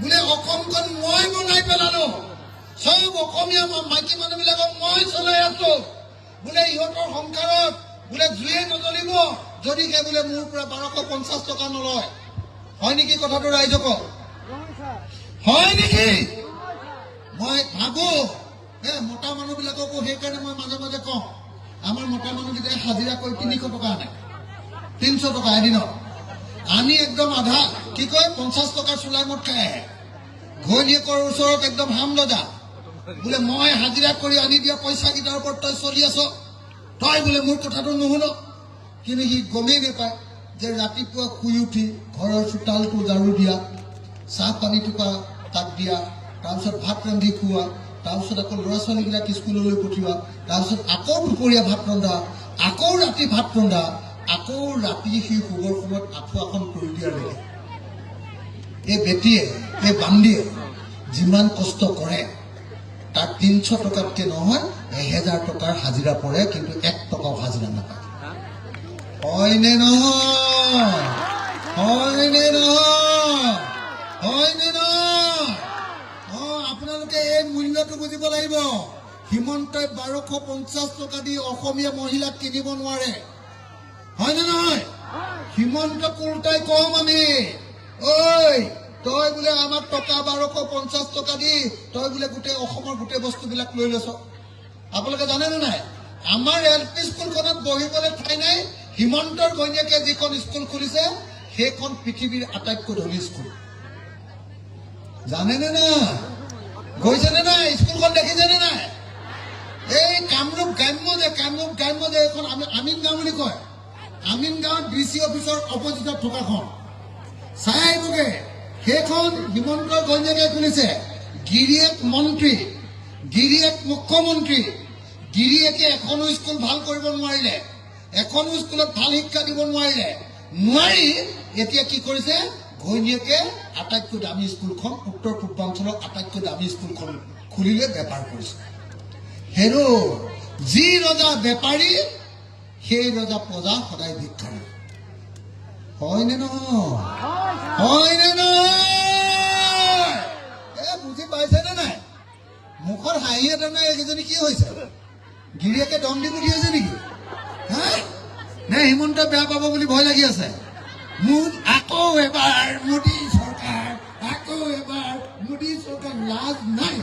বোলে অসমখন মই বনাই পেলালো, চব অসমীয়া মাইকী মানুহবিলাকক মই চলাই আছো, বোলে ইহঁতৰ সংসাৰত বোলে জুয়ে নজ্বলিব যদিহে বোলে মোৰ পৰা 1250 টকা নলয়। হয় নেকি কথাটো ৰাইজক? হয় নেকি? মই ভাবো মতা মানুহবিলাককো সেইকাৰণে মই মাজে মাজে কওঁ, আমাৰ মতা মানুহকেইটাই হাজিৰা কৰি 300 টকা আনে, 300 টকা এদিনত আনি একদম আধা, কি কয়, 50 টকাৰ চুলাই মদ খাই আহে। ঘৈণীয়েকৰ ওচৰত একদম হামলদা, বোলে মই হাজিৰা কৰি আনি দিয়া পইচাকেইটাৰ ওপৰত তই চলি আছ, তই বোলে মোৰ কথাটো নুশুন। কিন্তু সি গমেই নাপায় যে ৰাতিপুৱা শুই উঠি ঘৰৰ চোতালটো ঝাৰু দিয়া, চাহ পানী টুকা তাক দিয়া, তাৰপিছত ভাত ৰান্ধি খুওৱা, তাৰপিছত আকৌ ল'ৰা ছোৱালীবিলাক স্কুললৈ পঠিওৱা, তাৰপিছত আকৌ দুপৰীয়া ভাত ৰন্ধা, আকৌ ৰাতি ভাত ৰন্ধা, আকৌ ৰাতি সি শুবৰ সময়ত আঁঠুৱাখন কৰি দিয়ালৈকে এই বেটীয়ে, এই বান্দিয়ে যিমান কষ্ট কৰে তাৰ 300 টকাতকৈ নহয় 1000 টকাৰ হাজিৰা পৰে, কিন্তু 1 টকাও হাজিৰা নাপায়। হয়নে নহয়? হয়নে নহয়? হয়নে নহয়? আপোনালোকে এই মূল্যটো বুজিব লাগিব। হিমন্তই 1250 টকা দি অসমীয়া মহিলাক কিনিব নোৱাৰে, হয়নে নহয়? হিমন্তক উল্টাই কম আমি, ঐ তই বোলে আমাক টকা 1250 টকা দি তই বোলে গোটেই অসমৰ গোটেই বস্তুবিলাক লৈ লৈছ। আপোনালোকে জানেনে নাই? আমাৰ LP স্কুলখনত বহিবলৈ ঠাই নাই। হিমন্তৰ ঘৈণীয়েকে যিখন স্কুল খুলিছে সেইখন পৃথিৱীৰ আটাইতকৈ ধনী স্কুল, জানেনে নাই? গৈছেনে নাই? স্কুলখন দেখিছেনে নাই? এই কামৰূপ গ্ৰাম্য যে এখন আমিন গাঁও বুলি কয়, আমিন গাঁৱত DC অফিচৰ অপজিটত থকাখন চাই আহিবগে। সেইখন হিমন্তৰ ঘৈণীয়েকে খুলিছে। গিৰিয়েক মন্ত্ৰী, গিৰিয়েক মুখ্যমন্ত্ৰী, গিৰিয়েকে এখনো স্কুল ভাল কৰিব নোৱাৰিলে, এখনো স্কুলত ভাল শিক্ষা দিব নোৱাৰিলে, নোৱাৰি এতিয়া কি কৰিছে? ঘৈণীয়েকে আটাইতকৈ দামী স্কুলখন, উত্তৰ পূৰ্বাঞ্চলৰ আটাইতকৈ দামী স্কুলখন খুলিলে, বেপাৰ কৰিছে। হেৰো যি ৰজা বেপাৰী, সেই ৰজা প্ৰজা সদায় ভিক্ষাৰী। হয়নে নহয়? হয়নে নহয়? বুজি পাইছেনে নাই? মুখৰ হাঁহি এটা নাই, এইকেইজনী কি হৈছে? গিৰিয়েকে দম দি পুঠি হৈছে নেকি? হা? নে হিমন্ত বেয়া পাব বুলি ভয় লাগি আছে? আকৌ এবাৰ মোদী চৰকাৰ, আকৌ এবাৰ মোদী চৰকাৰ। লাজ নাই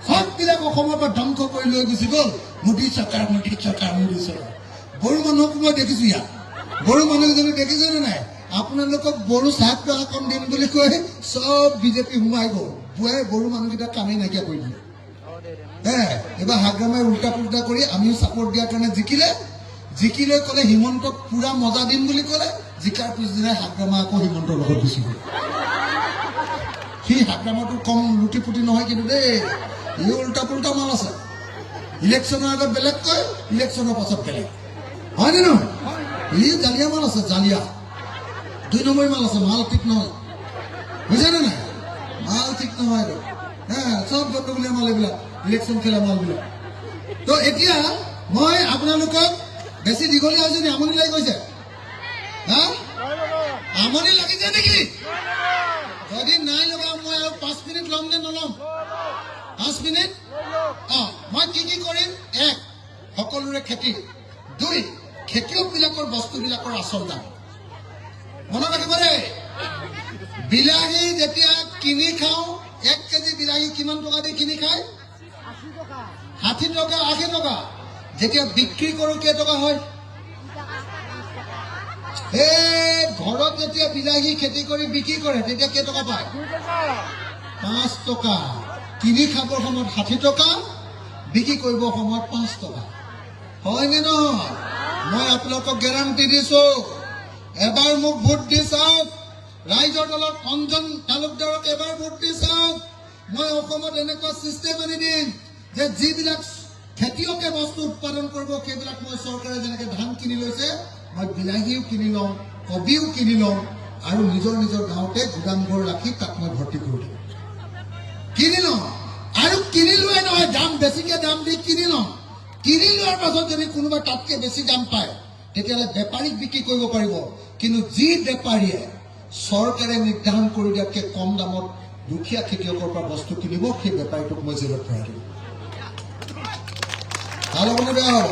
সববিলাক অসমৰ পৰা ধ্বংস কৰি লৈ গুচি গ'ল। মোদী চৰকাৰ, মোদী চৰকাৰ, মোদী চৰকাৰ। বড়ো মানুহক মই দেখিছো ইয়াত। বড়ো মানুহকেইজনী দেখিছেনে নাই? আপোনালোকক বড়ো চাহটো অকণ দিম বুলি কৈ চব বিজেপি সোমাই গ'ল। বুঢ়াই বড়ো মানুহকেইটাক কামেই নাইকিয়া কৰি দিলে। এবাৰ হাগ্ৰামাই উল্টা পুল্টা কৰি আমিও ছাপৰ্ট দিয়াৰ কাৰণে জিকি লৈ ক'লে হিমন্তক পুৰা মজা দিম বুলি ক'লে। জিকাৰ পিছদিনাই হাগ্ৰামা আকৌ হিমন্তৰ লগত গুচি গ'ল। সি হাগ্ৰামাটো কম লুটি পুটি নহয় কিন্তু দেই, ই উল্টা পুল্টা মাল আছে। ইলেকশ্যনৰ আগত বেলেগ কয়, ইলেকশ্যনৰ পাছত বেলেগ। হয়নে নহয়? ই জালিয়া মাল আছে, জালিয়া 2 নম্বৰী মাল আছে। মাল ঠিক নহয়, বুজিছেনে নাই? মাল ঠিক নহয় আৰু চব গণ্ডগোলীয়া মাল এইবিলাক, ইলেকশ্যন খেলা মালবিলাক। তো এতিয়া মই আপোনালোকক বেছি দীঘলীয়া হৈছে নি? আমনি লাগি গৈছে? হা? আমনি লাগিছে নেকি? যদি নাই লগা মই আৰু 5 মিনিট ল'ম নে নল'ম? 5 মিনিট? মই কি কৰিম? 1, সকলোৰে খেতি। 2, খেতিয়কবিলাকৰ বস্তুবিলাকৰ আচল দাম। মনত ৰাখিব দেই। বিলাহী যেতিয়া কিনি খাওঁ, 1 কেজি বিলাহী কিমান টকা দি কিনি খায়? 60 টকা, 80 টকা। যেতিয়া বিক্ৰী কৰোঁ কেইটকা হয়? ঘৰত যেতিয়া বিলাহী খেতি কৰি বিক্ৰী কৰে তেতিয়া কেইটকা পায়? 5 টকা। কিনি খাবৰ সময়ত 60 টকা, বিক্ৰী কৰিবৰ সময়ত 5 টকা। হয়নে নহয়? মই আপোনালোকক গেৰাণ্টি দিছো, এবাৰ মোক ভোট দি চাওক। ৰাইজৰ দলত অঞ্জন তালুকদাৰক এবাৰ ভোট দি চাওক। মই অসমত এনেকুৱা চিষ্টেম আনি দিম যে যিবিলাক খেতিয়কে বস্তু উৎপাদন কৰিব, সেইবিলাক মই চৰকাৰে যেনেকে ধান কিনি লৈছে, মই বিলাহীও কিনি লওঁ, কবিও কিনি লওঁ, আৰু নিজৰ গাঁৱতে গুদামঘৰ ৰাখি তাক মই ভৰ্তি কৰি দিম। কিনি লওঁ, আৰু কিনি লোৱাই নহয়, দাম বেছিকে দাম দি কিনি লওঁ। কিনি লোৱাৰ পাছত যদি কোনোবা তাতকে বেছি দাম পায়, তেতিয়াহ'লে বেপাৰীক বিক্ৰী কৰিব পাৰিব। কিন্তু যি বেপাৰীয়ে চৰকাৰে নিৰ্ধাৰণ কৰি দিয়াতকে কম দামত দুখীয়া খেতিয়কৰ পৰা বস্তু কিনিব, সেই বেপাৰীটোক মই জেলত ভৰাই দিম। ভাল হ'বনে বেয়া হ'ব?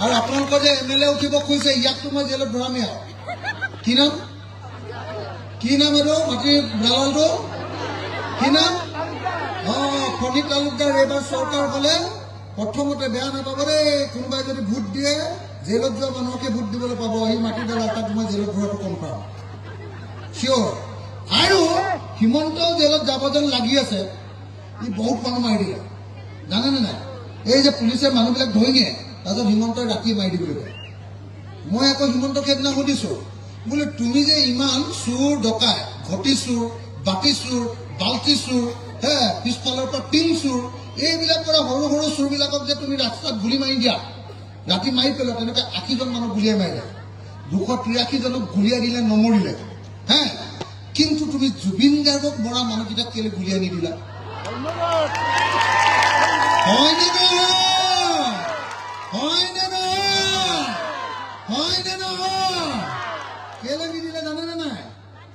আৰু আপোনালোকৰ যে MLA উঠিব খুজিছে, ইয়াকতো মই জেলত ভৰামেই আৰু। কি নাম এইটো মাটিৰ দালালটো? কি নাম? ফণী তালুকদাৰ। এইবাৰ চৰকাৰ হ'লে প্ৰথমতে বেয়া নাপাব দেই, কোনোবাই যদি ভোট দিয়ে, জেলত যোৱা মানুহকে ভোট দিবলৈ পাব। সেই মাটিৰ দালাল, তাক মই জেলত ভৰোৱাটো কনফাৰ্ম, চিয়ৰ। আৰু হিমন্ত জেলত যাব যেন লাগি আছে, ই বহুত মানুহ মাৰি দিলে, জানেনে নাই? এই যে পুলিচে মানুহবিলাক ধৰি নিয়ে, তাৰপিছত হিমন্তই ৰাতি মাৰি দিবলৈ কয়। মই আকৌ হিমন্তক সেইদিনা সুধিছো, বোলে তুমি যে ইমান চোৰ ডকাই, ঘটি চোৰ, বাতি চোৰ, বাল্টি চোৰ, পিছফালৰ পৰা টিং চোৰ, এইবিলাক পৰা সৰু সৰু চোৰবিলাকক যে তুমি ৰাস্তাত গুলি মাৰি দিয়া, ৰাতি মাৰি পেলোৱা, তেনেকৈ 80জন মানুহ গুলিয়াই মাৰিলে, 283জনক গুলিয়াই দিলে, নমৰিলে। কিন্তু তুমি জুবিন গাৰ্গক মৰা মানুহকেইটাক কেলে গুলিয়াই নিদিলা? হয়নে নহয়? হয়নে নহয়? হয়নে নহয়? কেলে নিদিলে জানেনে নাই?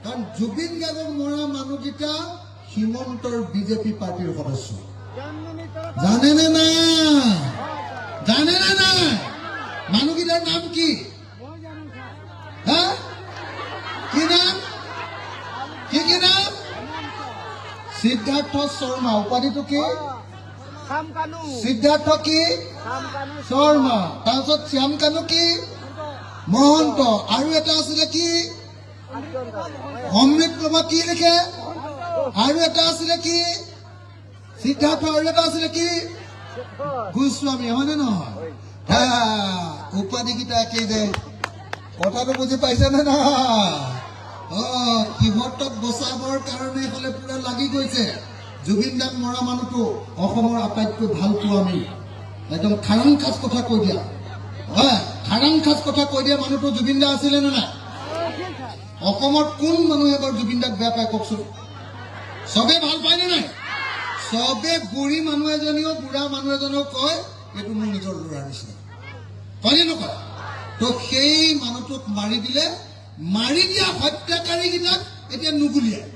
কাৰণ জুবিন গাৰ্গক মৰা মানুহকেইটা হিমন্তৰ বিজেপি পাৰ্টিৰ সদস্য। জানেনে নাই? জানেনে নাই? মানুহকেইটাৰ নাম কি? কি নাম? কি নাম? সিদ্ধাৰ্থ শৰ্মা। উপাধিটো কি? সিদ্ধাৰ্থ কি? শৰ্মা। তাৰপিছত শ্যাম কানু কি? মহন্ত। আৰু এটা আছিলে কি? অমৃত প্ৰভা। কি লিখে? আৰু এটা আছিলে কি? সিদ্ধাৰ্থ। আৰু এটা আছিলে কি? গোস্বামী। হয়নে নহয়? উপাধিকেইটা একেই যে, কথাটো বুজি পাইছেনে নহয়? সিহঁতক বচাবৰ কাৰণে হলে পুৰা লাগি গৈছে। জুবিন দাক মৰা মানুহটো অসমৰ আটাইতকৈ ভাল পোৱা আমি, একদম খাৰাং খাজ কথা কৈ দিয়া, খাৰাং খাজ কথা কৈ দিয়া মানুহটো জুবিন দা আছিলে নে নাই? অসমত কোন মানুহে বাৰু জুবিন দাক বেয়া পায় কওকচোন? চবে ভাল পায়নে নাই? চবে বুঢ়ী মানুহ এজনীও বুঢ়া মানুহ এজনেও কয় এইটো মোৰ নিজৰ ল'ৰাৰ নিচিনা, হয়নে নকয়? তো সেই মানুহটোক মাৰি দিলে, মাৰি দিয়া হত্যাকাৰীকেইটাক এতিয়া নুগুলিয়ায়।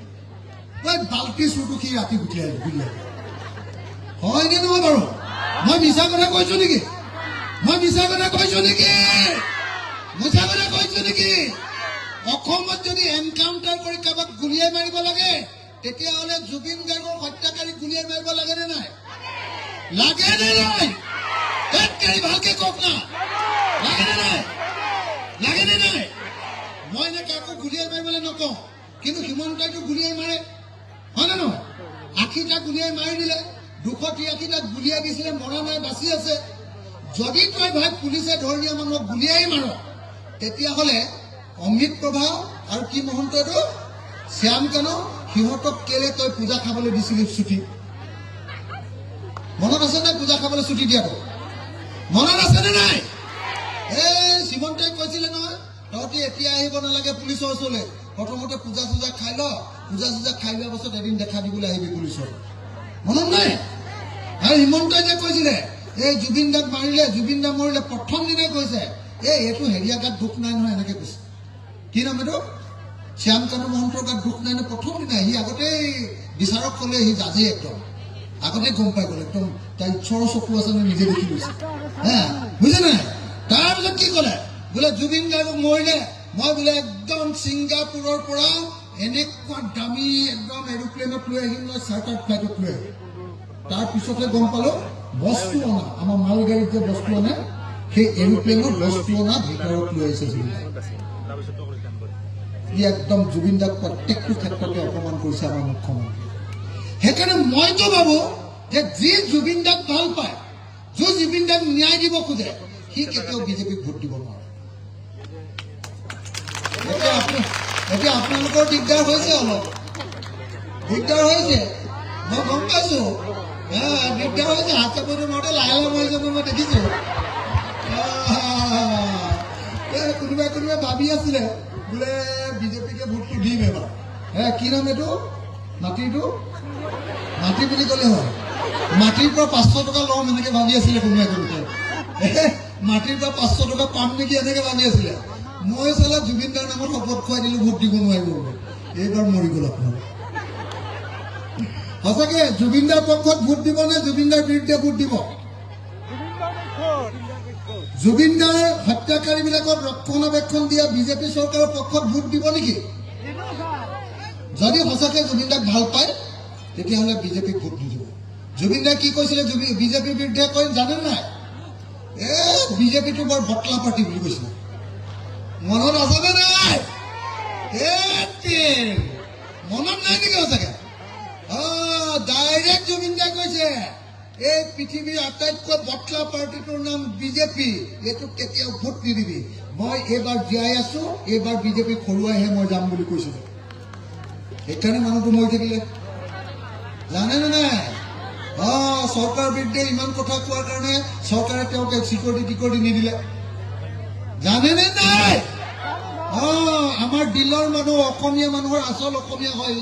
বাল্টি চুৰটো সি ৰাতি গুলিয়াই হয়নে নহয় বাৰু? মই মিছা কথা কৈছো নেকি? মিছা কথা কৈছো নেকি? অসমত যদি এনকাউণ্টাৰ কৰি কাৰোবাক গুলিয়াই মাৰিব লাগে, তেতিয়াহ'লে জুবিন গাৰ্গৰ হত্যাকাৰীক গুলিয়াই মাৰিব লাগে নে নাই? লাগে নে নাই? ভালকে কওক না, লাগে নে নাই? মই এনে কাকো গুলিয়াই মাৰিবলৈ নকওঁ, কিন্তু হিমন্তইতো গুলিয়াই মাৰে, হয় নে নহয়? 80টা গুলিয়াই মাৰি দিলে, 283টা গুলিয়াই দিছিলে, মৰা নাই, বাচি আছে। যদি তই ভাই পুলিচে ধৰি দিয়া মানুহক গুলিয়াই মাৰ, তেতিয়াহ'লে অমৃত প্ৰভা আৰু কি মহন্ত এইটো শ্যাম কানু সিহঁতক কেলে তই পূজা খাবলৈ দিছিলি ছুটি? মনত আছে নে পূজা খাবলৈ ছুটি দিয়াটো? মনত আছে নে নাই? শ্ৰীমন্তই কৈছিলে নহয়, তহঁতি এতিয়া আহিব নালাগে পুলিচৰ ওচৰলৈ, প্ৰথমতে পূজা চূজা খাই ল, পূজা চূজা খাই লোৱাৰ পাছত এদিন দেখা দিবলৈ আহিবি পুলিচৰ। মনত নাই? আৰু হিমন্তই যে কৈছিলে এই জুবিন দাক মাৰিলে, জুবিন দা মৰিলে, প্ৰথম দিনাই কৈছে এইটো হেৰিয়া গাত দুখ নাই নহয়, এনেকে কৈছে। কি নাম এইটো? শ্যাম কানু মহন্তৰ গাত দুখ নাই নে? প্ৰথম দিনাই সি আগতেই বিচাৰক ক'লে, সি জাজি একদম আগতে গম পাই গ'ল, একদম তাই ঈশ্বৰৰ চকু আছে নে নিজে দেখি গৈছে, বুজিছে নাই? তাৰপিছত কি ক'লে, বোলে জুবিন গাৰ্গক মৰিলে মই বোলে একদম ছিংগাপুৰৰ পৰা এনেকুৱা দামী একদম এৰোপ্লেনত লৈ আহিম, মই চাৰ্টাৰ ফ্লাইটত লৈ আহিম। তাৰপিছতহে গম পালো বস্তু অনা, আমাৰ মালগাড়ীত যে বস্তু আনে, সেই এৰোপ্লেনত বস্তু অনা ভিতৰত লৈ আহিছে জুবিন দাক। ই একদম জুবিন দাক প্ৰত্যেকটো ক্ষেত্ৰতে অপমান কৰিছে আমাৰ মুখ্যমন্ত্ৰী। সেইকাৰণে মইতো ভাবো যে যি জুবিন দাক ভাল পায়, যি জুবিন দাক ন্যায় দিব খোজে, সি কেতিয়াও বিজেপিক ভোট দিব নোৱাৰে। এতিয়া আপোনালোকৰ দিগদাৰ হৈছে, অলপ দিগদাৰ হৈছে, মই গম পাইছো, দিগদাৰ হৈছে। হাত চাপৰিটো মাৰোতে লাহে লাহে মই যাব, মই দেখিছো। কোনোবাই ভাবি আছিলে বোলে বিজেপিকে ভোটটো দিম এবাৰ। কি নাম এইটো? মাটিটো মাটি বুলি ক'লে হয়, মাটিৰ পৰা 500 টকা ল'ম এনেকে ভাবি আছিলে কোনোবাই। মাটিৰ পৰা 500 টকা পাম নেকি এনেকে ভাবি আছিলে। মই চালা জুবিন দাৰ নামত শপত খুৱাই দিলো ভোট দিব নোৱাৰিব। এইবাৰ মৰি গ'ল আপোনালোক। সঁচাকে জুবিন দাৰ পক্ষত ভোট দিব নে জুবিন দাৰ বিৰুদ্ধে ভোট দিব? জুবিন দাৰ হত্যাকাৰী বিলাকক ৰক্ষণাবেক্ষণ দিয়া বিজেপি চৰকাৰৰ পক্ষত ভোট দিব নেকি? যদি সঁচাকে জুবিন দাক ভাল পায়, তেতিয়াহ'লে বিজেপিক ভোট নিদিব। জুবিন দাই কি কৈছিলে বিজেপিৰ বিৰুদ্ধে কৈ জানে নাই? বিজেপিটো বৰ বটলা পাৰ্টি বুলি কৈছিলে। মনত আছেনে নাই? মনত নাই নেকি সঁচাকে? ডাইৰেক্ট জুবিন দাই কৈছে এই পৃথিৱীৰ আটাইতকৈ বটলা পাৰ্টিটোৰ নাম বিজেপি, এইটোক কেতিয়াও ভোট নিদিবি। মই এইবাৰ জীয়াই আছো, এইবাৰ বিজেপিক হৰুৱাইহে মই যাম বুলি কৈছিলো। সেইকাৰণে মানুহটো মৰি থাকিলে, জানেনে নাই? চৰকাৰৰ বিৰুদ্ধে ইমান কথা কোৱাৰ কাৰণে চৰকাৰে তেওঁক চিকিউৰিটি নিদিলে, জানেনে নাই? আমাৰ দিলৰ মানুহ, অসমীয়া মানুহৰ আচল অসমীয়া হয়,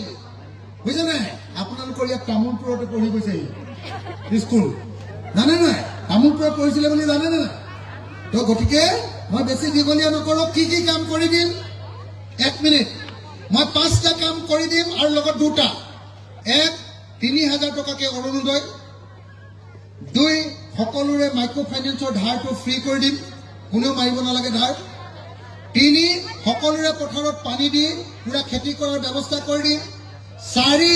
বুজিছে নাই? আপোনালোকৰ ইয়াত তামোলপুৰতে পঢ়ি গৈছে স্কুল, জানে নাই? তামোলপুৰত পঢ়িছিলে বুলি জানে নাই? তো গতিকে মই বেছি দীঘলীয়া নকৰো, কি কাম কৰি দিম? 1 মিনিট। মই 5টা কাম কৰি দিম আৰু লগত 2টা। 1, 3000 টকাকে অৰুণোদয়। 2, সকলোৰে মাইক্ৰ' ফাইনেন্সৰ ধাৰটো ফ্ৰী কৰি দিম, কোনেও মাৰিব নালাগে ধাৰ। 3, সকলোৰে পথাৰত পানী দি পুৰা খেতি কৰাৰ ব্যৱস্থা কৰি দিম। 4,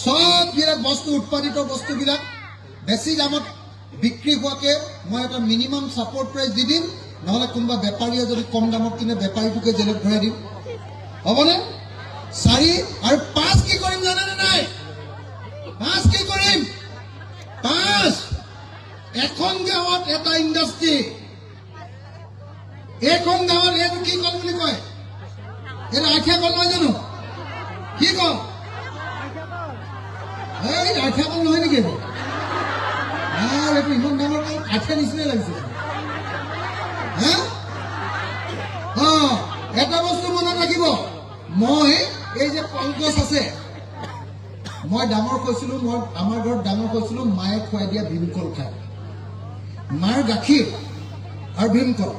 সববিলাক বস্তু, উৎপাদিত বস্তুবিলাক বেছি দামত বিক্ৰী হোৱাকে মই এটা মিনিমাম ছাপৰ্ট প্ৰাইচ দি দিম, নহ'লে কোনোবা বেপাৰীয়ে যদি কম দামত কিনে বেপাৰীটোকে জেলত ভৰাই দিম, হ'বনে? 4 আৰু 5 কি কৰিম জানেনে নাই? 5 কি কৰিম? 5, এখন গাঁৱত এটা ইণ্ডাষ্ট্ৰী। এইখন গাঁৱত এইটো কি কল বুলি কয়? এইটো আঠিয়া কল নহয় জানো? কি কল? এই আঠিয়া কল নহয় নেকি? এইটো ইমান ডাঙৰ কল, আঠিয়া নিচিনাই লাগিছে। এটা বস্তু মনত ৰাখিব, মই এই যে কলগছ আছে, মই ডাঙৰ হৈছিলোঁ, মই আমাৰ ঘৰত ডাঙৰ হৈছিলোঁ মায়ে খুৱাই দিয়া ভীমকল খাই, মাৰ গাখীৰ আৰু ভীমকল,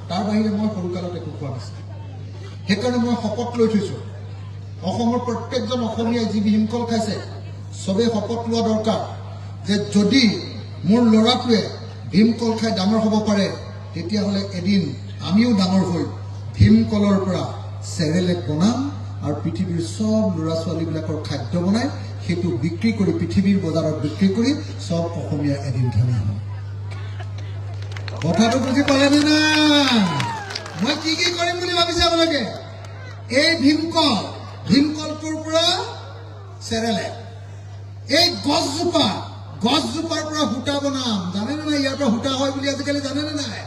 তাৰ বাহিৰে মই সৰুকালত একো খোৱা নাছিলোঁ। সেইকাৰণে মই শপত লৈ থৈছোঁ, অসমৰ প্ৰত্যেকজন অসমীয়াই যি ভীমকল খাইছে চবেই শপত লোৱা দৰকাৰ যে যদি মোৰ ল'ৰাটোৱে ভীমকল খাই ডাঙৰ হ'ব পাৰে, তেতিয়াহ'লে এদিন আমিও ডাঙৰ হৈ ভীমকলৰ পৰা চেৰেলেক বনাম আৰু পৃথিৱীৰ চব ল'ৰা ছোৱালীবিলাকৰ খাদ্য বনাই সেইটো বিক্ৰী কৰি পৃথিৱীৰ বজাৰত বিক্ৰী কৰি চব অসমীয়া এদিন ধনী হ'ব। কথাটো বুজি পালেনে নাই? মই কি কি কৰিম বুলি ভাবিছে আপোনালোকে? এই ভীমকলটোৰ পৰা চেৰেলেক, এই গছজোপাৰ পৰা সূতা বনাম। জানেনে নাই ইয়াৰ পৰা সূতা হয় বুলি আজিকালি? জানেনে নাই?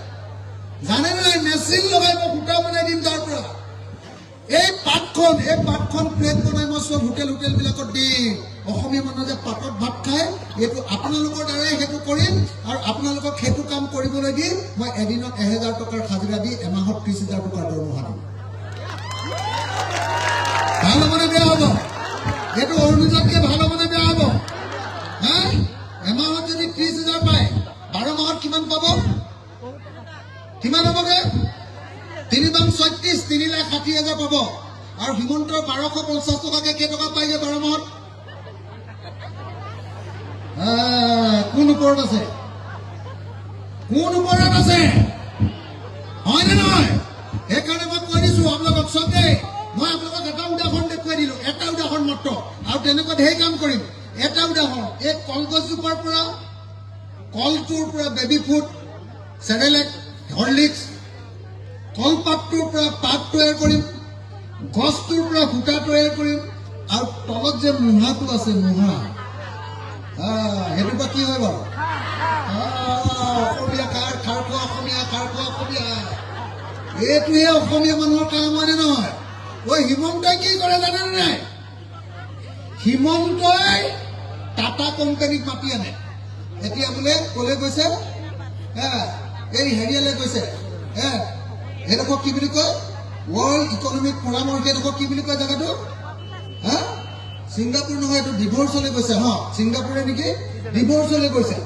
জানেনে নাই? মেচিন লগাই মই সূতা বনাই দিম তাৰ পৰা। এই পাতখন প্লেট বনাই মই চব হোটেলবিলাকত দিম। অসমীয়া মানুহে যে পাতত ভাত খায়, এইটো আপোনালোকৰ দ্বাৰাই সেইটো কৰিম আৰু আপোনালোকক সেইটো কাম কৰিবলৈ দি মই এদিনত 1000 টকাৰ হাজিৰা দি এমাহত 30,000 টকাৰ দৰমহা দিম। ভাল হ'বনে বেয়া হ'ব? এইটো অৰুণোদয়তকৈ ভাল হ'বনে বেয়া হ'ব? হা? এমাহত যদি 30,000 পায়, 12 মাহত কিমান পাব? কিমান হ'বগে? 3 বাং 36, 3,60,000 পাব। আৰু হিমন্তৰ 1250 টকাকে কেইটকা পাইগে 12 মাহত? কোন ওপৰত আছে? হয়নে নহয়? সেইকাৰণে মই কৈ দিছো আপোনালোকক চবেই, মই আপোনালোকক এটা উদাহৰণ দেখুৱাই দিলো, এটা উদাহৰণ মাত্ৰ, আৰু তেনেকুৱা ঢেৰ কাম কৰিম। এটা উদাহৰণ, এই কলগছজোপাৰ পৰা, কলটোৰ পৰা বেবী ফুড, চেৰেলেক, হৰলিক্স, কলপাতটোৰ পৰা পাত তৈয়াৰ কৰিম, গছটোৰ পৰা সূতা তৈয়াৰ কৰিম, আৰু তলত যে মুঢ়াটো আছে, মুঢ়া, সেইটোৰ পৰা কি হয় বাৰু? অসমীয়া খাৰ খোৱা অসমীয়া, এইটোহে অসমীয়া মানুহৰ কাম, হয়নে নহয়? হিমন্তই কি কৰে জানেনে নাই? হিমন্তই টাটা কোম্পানীক মাতি আনে। এতিয়া বোলে কলে গৈছে, এই হেৰিয়ালে গৈছে, সেইডোখৰ কি বুলি কয়? ৱৰ্ল্ড ইকনমিক ফৰামৰ সেইডোখৰ কি বুলি কয় জেগাটো? ছিংগাপুৰ নহয়, এইটো ডিভোৰ্চলৈ গৈছে। ছিংগাপুৰে নেকি? ডিভোৰ্চলৈ গৈছে।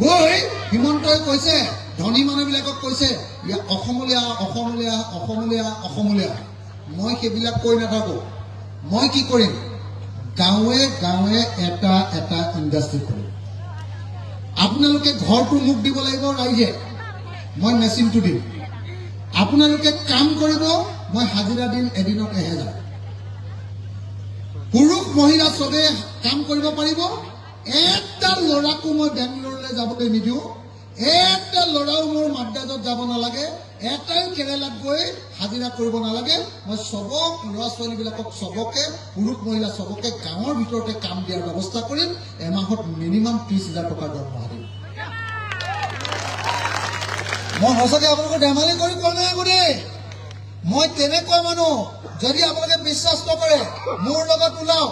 গৈ হিমন্তই কৈছে, ধনী মানুহবিলাকক কৈছে, অসমলৈ আহ। মই সেইবিলাক কৈ নাথাকো। মই কি কৰিম? গাঁৱে গাঁৱে এটা ইণ্ডাষ্ট্ৰী কৰিম। আপোনালোকে ঘৰটো মোক দিব লাগিব ৰাইজে, মই মেচিনটো দিম। আপোনালোকে কাম কৰিব, মই হাজিৰা দিম এদিনত 1000। পুৰুষ মহিলা চবে কাম কৰিব পাৰিব। এটা ল'ৰাকো মই বেংগলোৰলৈ যাবলৈ নিদিওঁ, এটা ল'ৰাও মোৰ মাদ্ৰাজত যাব নালাগে, এটাই কেৰেলাত গৈ হাজিৰা কৰিব নালাগে। মই চবক, ল'ৰা ছোৱালীবিলাকক চবকে, পুৰুষ মহিলা চবকে গাঁৱৰ ভিতৰতে কাম দিয়াৰ ব্যৱস্থা কৰিম। এমাহত মিনিমাম 30,000 টকাৰ দৰমহা দিম। মই সঁচাকৈ আপোনালোকৰ ধেমালি কৰি কোৱা নাই দেই। মই তেনেকুৱা মানুহ। যদি আপোনালোকে বিশ্বাস নকৰে, মোৰ লগত ওলাওক।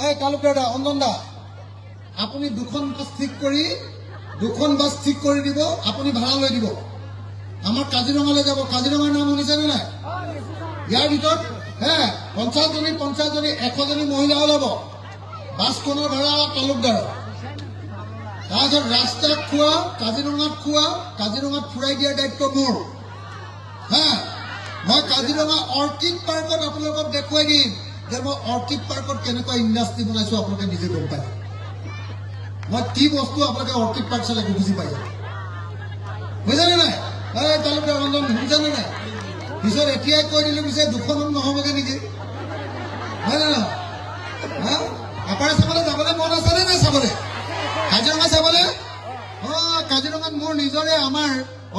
এই তালুকদাৰ দা, অঞ্জন দা, আপুনি দুখন বাছ ঠিক কৰি দিব, আপুনি ভাড়া লৈ দিব। আমাৰ কাজিৰঙালৈ যাব। কাজিৰঙাৰ নাম শুনিছেনে নাই? ইয়াৰ ভিতৰত 50জনী 100জনী মহিলা ওলাব। বাছখনৰ ভাড়া তালুকদাৰৰ। তাৰপিছত ৰাস্তাত খোৱা, কাজিৰঙাত ফুৰাই দিয়াৰ দায়িত্ব মোৰ। মই কাজিৰঙা অৰ্কিড পাৰ্কত আপোনালোকক দেখুৱাই দিম যে মই অৰ্কিড পাৰ্কত কেনেকুৱা ইণ্ডাষ্ট্ৰী বনাইছো। আপোনালোকে নিজে গম পায় মই কি বস্তু। আপোনালোকে অৰ্কিড পাৰ্ক চালে বুজি পাই যাব। বুজিছেনে নাই? তালুকদাৰ ৰঞ্জন, বুজিছেনে নাই? পিছত এতিয়াই কৈ দিলো, পিছে দুখনত নহবগে নেকি? হয় নে নহয়? আপাৰে চাবলৈ যাবলৈ মন আছেনে নাই? চাবলৈ কাজিৰঙা চাবলৈ? কাজিৰঙাত মোৰ নিজৰে আমাৰ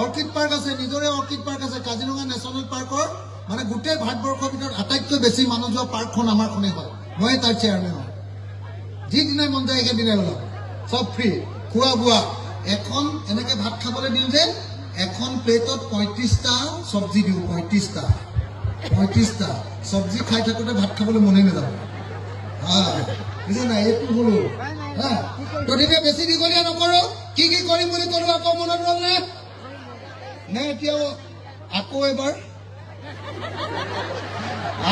অৰ্কিড পাৰ্ক আছে, কাজিৰঙা নেশ্যনেল পাৰ্কৰ মানে গোটেই ভাৰতবৰ্ষৰ ভিতৰত আটাইতকৈ বেছি মানুহ যোৱা পাৰ্কখন আমাৰখনেই হয়। মই তাৰ চেয়াৰমেন হয়। যিদিনাই মন যায় সেইদিনাই ওলাম, চব ফ্ৰী, খোৱা বোৱা। এখন এনেকে ভাত খাবলৈ দিওঁ যে, এখন প্লেটত 35টা চব্জি দিওঁ। 35টা চব্জি খাই থাকোঁতে ভাত খাবলৈ মনেই নাযাব। বুজিছে নাই? এইটো বোলো। গতিকে বেছি দীঘলীয়া নকৰো। কি কৰিম বুলি ক'লো আকৌ মনত ৰ'ল নে? এতিয়াও আকৌ এবাৰ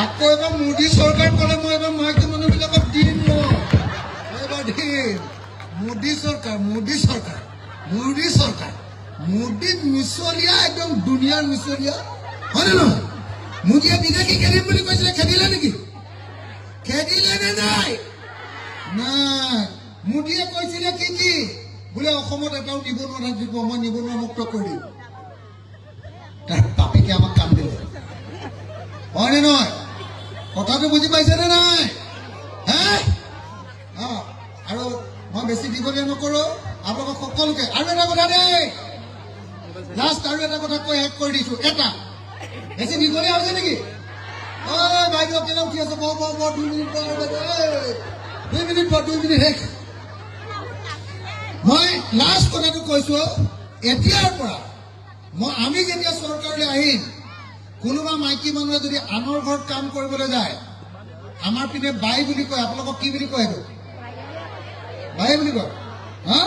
আকৌ এবাৰ মোদী চৰকাৰ ক'লে মই এবাৰ মাইকী মানুহবিলাকক দিম মই এবাৰ দিম মোদী চৰকাৰ মোদী চৰকাৰ মোদী চৰকাৰ মোদী মিছলীয়া একদম দুনিয়াৰ মিছলীয়া হয়নে নহয় মোদীয়ে বিদেশী খেদিম বুলি কৈছিলে খেদিলে নেকি খেদিলে নে নাই নাই মোদীয়ে কৈছিলে কি বোলে অসমত এটাও নিবনুৱা নাথাকিব মই নিবনুৱা মুক্ত কৰি দিম তাৰ বাপেকে আমাক কাম দিলে হয়নে নহয় কথাটো বুজি পাইছেনে নাই হে আৰু মই বেছি দীঘলীয়া নকৰো আপোনালোকক সকলোকে আৰু এটা কথা দেই লাষ্ট আৰু এটা কথা কৈ শেষ কৰি দিছো এটা বেছি দীঘলীয়া হৈছে নেকি ঐ বাইদেউ কেনে উঠি আছে বৰ 2 মিনিট 2 মিনিট শেষ মই লাষ্ট কথাটো কৈছো এতিয়াৰ পৰা আমি যেতিয়া চৰকাৰলৈ আহিম কোনোবা মাইকী মানুহে যদি আনৰ ঘৰত কাম কৰিবলৈ যায় আমাৰ পিনে বাই বুলি কয় আপোনালোকক কি বুলি কয় এইটো বাই বুলি কয় হা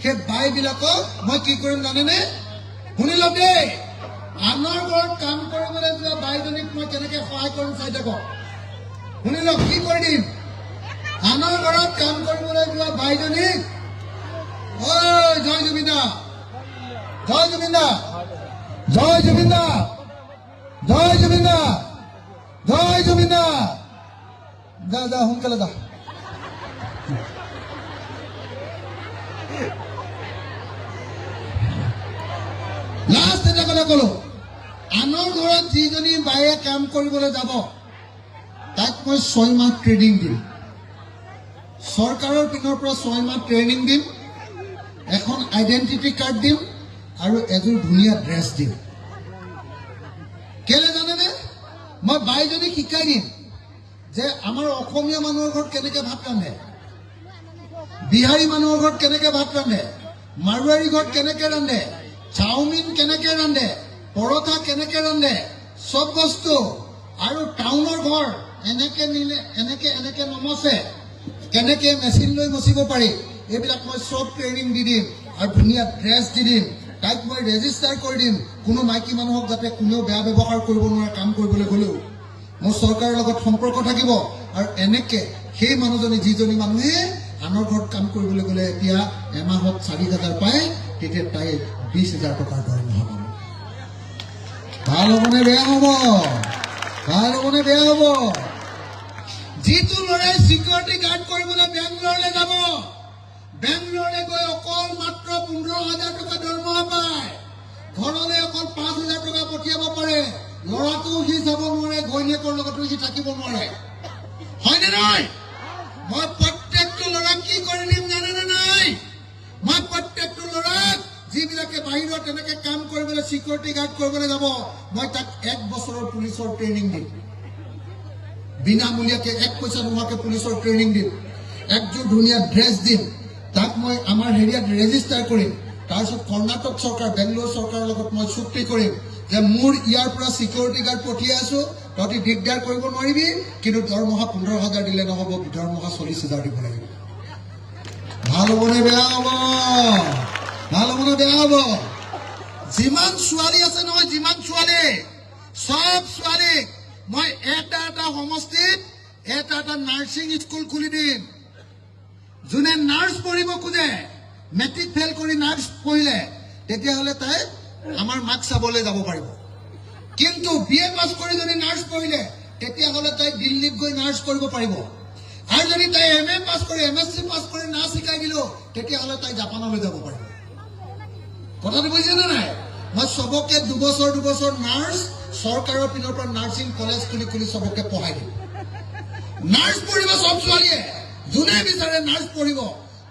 সেই বাইবিলাকক মই কি কৰিম জানেনে শুনি লওক দেই আনৰ ঘৰত কাম কৰিবলৈ যোৱা বাইজনীক মই কেনেকৈ সহায় কৰিম চাই থাকক শুনি লওক কি কৰি দিম আনৰ ঘৰত কাম কৰিবলৈ যোৱা বাইজনীক ঐ জয় জুবিন দা জয় জুবিন দা জয় জুবিন দা জয় জুবিন দা জয় জুবিন দা যা যা সোনকালে যা লাষ্ট এটা কথা কলো আনৰ ঘৰত যিজনী বায়ে কাম কৰিবলৈ যাব তাক মই 6 মাহ ট্ৰেইনিং দিম চৰকাৰৰ পিনৰ পৰা 6 মাহ ট্ৰেইনিং দিম এখন আইডেণ্টিটি কাৰ্ড দিম আৰু এযোৰ ধুনীয়া ড্ৰেছ দিম কেলে জানেনে মই বাইজনীক শিকাই দিম যে আমাৰ অসমীয়া মানুহৰ ঘৰত কেনেকৈ ভাত ৰান্ধে বিহাৰী মানুহৰ ঘৰত কেনেকৈ ভাত ৰান্ধে মাৰোৱাৰী ঘৰত কেনেকৈ ৰান্ধে চাওমিন কেনেকৈ ৰান্ধে পৰঠা কেনেকৈ ৰান্ধে চব বস্তু আৰু টাউনৰ ঘৰ এনেকৈ নিলে এনেকৈ নমচে কেনেকৈ মেচিন লৈ মচিব পাৰি এইবিলাক মই চব ট্ৰেইনিং দি দিম আৰু ধুনীয়া ড্ৰেছ দি দিম তাইক মই ৰেজিষ্টাৰ কৰি দিম কোনো মাইকী মানুহক যাতে কোনেও বেয়া ব্যৱহাৰ কৰিব নোৱাৰে কাম কৰিবলৈ গ'লেও মোৰ চৰকাৰৰ লগত সম্পৰ্ক থাকিব আৰু এনেকৈ সেই মানুহজনী যিজনী মানুহে আনৰ ঘৰত কাম কৰিবলৈ গ'লে এতিয়া এমাহত 4,000 পায় তেতিয়া তাই 20,000 টকাৰ দৰমহা পাব ভাল হ'বনে বেয়া হ'ব ভাল হ'বনে বেয়া হ'ব যিটো ল'ৰাই চিকিউৰিটি গাৰ্ড কৰিবলৈ বেংগলৰলৈ যাব বেংগলৰলৈ গৈ অকল মাত্ৰ 15,000 টকা দৰমহা পায় ঘৰলৈ অকল 5,000 টকা পঠিয়াব পাৰে ল'ৰাটোও সি যাব নোৱাৰে ঘৈণীয়েকৰ লগতো সি থাকিব নোৱাৰে হয়নে নহয় মই প্ৰত্যেকটো ল'ৰাক কি কৰি দিম জানেনে নাই মই প্ৰত্যেকটো ল'ৰাক যিবিলাকে বাহিৰত এনেকৈ কাম কৰিবলৈ চিকিউৰিটি গাৰ্ড কৰিবলৈ যাব মই তাক 1 বছৰৰ পুলিচৰ ট্ৰেইনিং দিম বিনামূলীয়াকৈ 1 পইচা নোহোৱাকৈ পুলিচৰ ট্ৰেইনিং দিম একযোৰ ধুনীয়া ড্ৰেছ দিম তাক মই আমাৰ হেৰিয়াত ৰেজিষ্টাৰ কৰিম তাৰপিছত কৰ্ণাটক চৰকাৰ বেংগলোৰ চৰকাৰৰ লগত মই চুক্তি কৰিম যে মোৰ ইয়াৰ পৰা চিকিউৰিটি গাৰ্ড পঠিয়াই আছো তহঁতি দিগদাৰ কৰিব নোৱাৰিবি কিন্তু দৰমহা 15,000 দিলে নহ'ব দৰমহা 40,000 দিব লাগিব ভাল হ'বনে বেয়া হ'ব ভাল হ'বনে বেয়া হ'ব যিমান ছোৱালী আছে নহয় যিমান ছোৱালী সব ছোৱালীক মই এটা সমষ্টিত এটা নাৰ্ছিং স্কুল খুলি দিম যোনে নাৰ্ছ পঢ়িব খোজে মেট্ৰিক ফেল কৰি নাৰ্ছ পঢ়িলে তেতিয়াহ'লে তাই আমাৰ মাক চাবলৈ যাব পাৰিব কিন্তু বিএ পাছ কৰি যদি নাৰ্ছ পঢ়িলে তেতিয়াহ'লে তাই দিল্লীত গৈ নাৰ্ছ কৰিব পাৰিব আৰু যদি তাই এমএ পাছ কৰি এমএছচি পাছ কৰি নাৰ্ছ শিকাই দিলো তেতিয়াহ'লে তাই জাপানলৈ যাব পাৰিব কথাটো বুজিছেনে নাই মই চবকে 2 বছৰ নাৰ্ছ চৰকাৰৰ পিনৰ পৰা নাৰ্ছিং কলেজ খুলি চবকে পঢ়াই দিম নাৰ্ছ পঢ়িব সব ছোৱালীয়ে যোনে বিচাৰে নাৰ্ছ পঢ়িব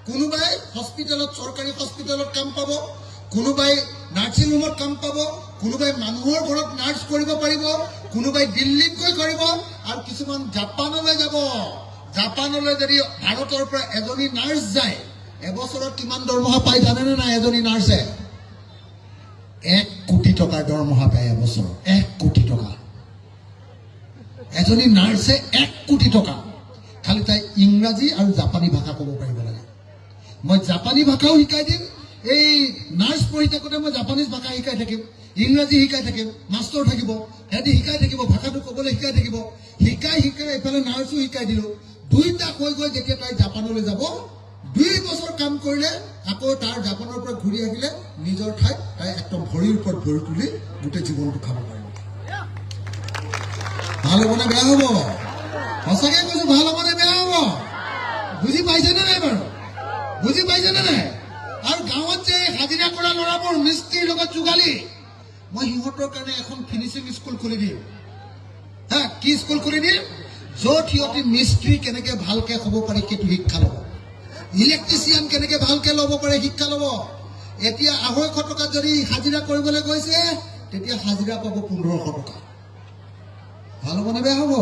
কোনোবাই হস্পিটেলত চৰকাৰী হস্পিটেলত কাম পাব কোনোবাই নাৰ্ছিং হোমত কাম পাব কোনোবাই মানুহৰ ঘৰত নাৰ্ছ কৰিব পাৰিব কোনোবাই দিল্লীত গৈ কৰিব আৰু কিছুমান জাপানলৈ যাব জাপানলৈ যদি ভাৰতৰ পৰা এজনী নাৰ্ছ যায় এবছৰত কিমান দৰমহা পায় জানেনে নাই এজনী নাৰ্ছে 1 কোটি টকাৰ দৰমহা পায় এবছৰত 1 কোটি টকা এজনী নাৰ্ছে 1 কোটি টকা খালি তাই ইংৰাজী আৰু জাপানী ভাষা ক'ব পাৰিব লাগে মই জাপানী ভাষাও শিকাই দিম এই নাৰ্ছ পঢ়ি থাকোঁতে মই জাপানীজ ভাষা শিকাই থাকিম ইংৰাজী শিকাই থাকিম, মাষ্টৰ থাকিব, সিহঁতি শিকাই থাকিব, ভাষাটো ক'বলৈ শিকাই থাকিব, শিকাই এইফালে নাৰ্ছো শিকাই দিলোঁ। দুইটা কৈ যেতিয়া তাই জাপানলৈ যাব, 2 বছৰ কাম কৰিলে আকৌ তাৰ জাপানৰ পৰা ঘূৰি আহিলে নিজৰ ঠাইত তাই একদম ভৰিৰ ওপৰত ভৰি তুলি গোটেই জীৱনটো খাব পাৰিব। ভাল হ'বনে বেয়া হ'ব? সঁচাকে কৈছো, ভাল হ'বনে বেয়া হ'ব? বুজি পাইছেনে নাই বাৰু? বুজি পাইছেনে নাই? আৰু গাঁৱত যে হাজিৰা কৰা ল'ৰাবোৰ মিস্ত্ৰীৰ লগত যোগালী, মই সিহঁতৰ কাৰণে এখন ফিনিচিং স্কুল খুলি দিম। হা, কি স্কুল খুলি দিম? য'ত সিহঁতি মিস্ত্ৰী কেনেকে ভালকে হ'ব পাৰে সেইটো শিক্ষা ল'ব, ইলেক্ট্ৰিচিয়ান কেনেকে ভালকে ল'ব পাৰে শিক্ষা ল'ব। এতিয়া 250 টকাত যদি হাজিৰা কৰিবলৈ গৈছে, তেতিয়া হাজিৰা পাব 1500 টকা। ভাল হ'বনে বেয়া হ'ব?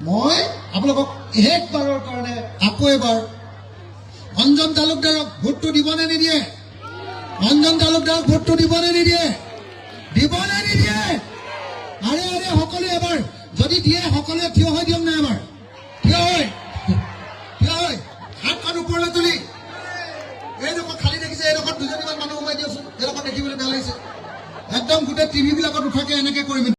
মই আপোনালোকক শেষবাৰৰ কাৰণে আকৌ এবাৰ অঞ্জন তালুকদাৰক ভোটটো দিবনে নিদিয়ে? অঞ্জন তালুকদাৰক ভোটটো দিবনে নিদিয়ে? দিবনে নিদিয়ে? আৰে সকলোৱে এবাৰ যদি দিয়ে সকলোৱে থিয় হৈ দিয়ক নাই এবাৰ। থিয় হৈ হাতখন ওপৰলৈ তুলি। এইডোখৰ খালী দেখিছে, এইডোখৰত 2জনীমান মানুহ সোমাই দিয়কচোন। এইডোখৰ দেখিবলৈ বেয়া লাগিছে। একদম গোটেই টিভি বিলাকত উঠাকে এনেকে কৰিম।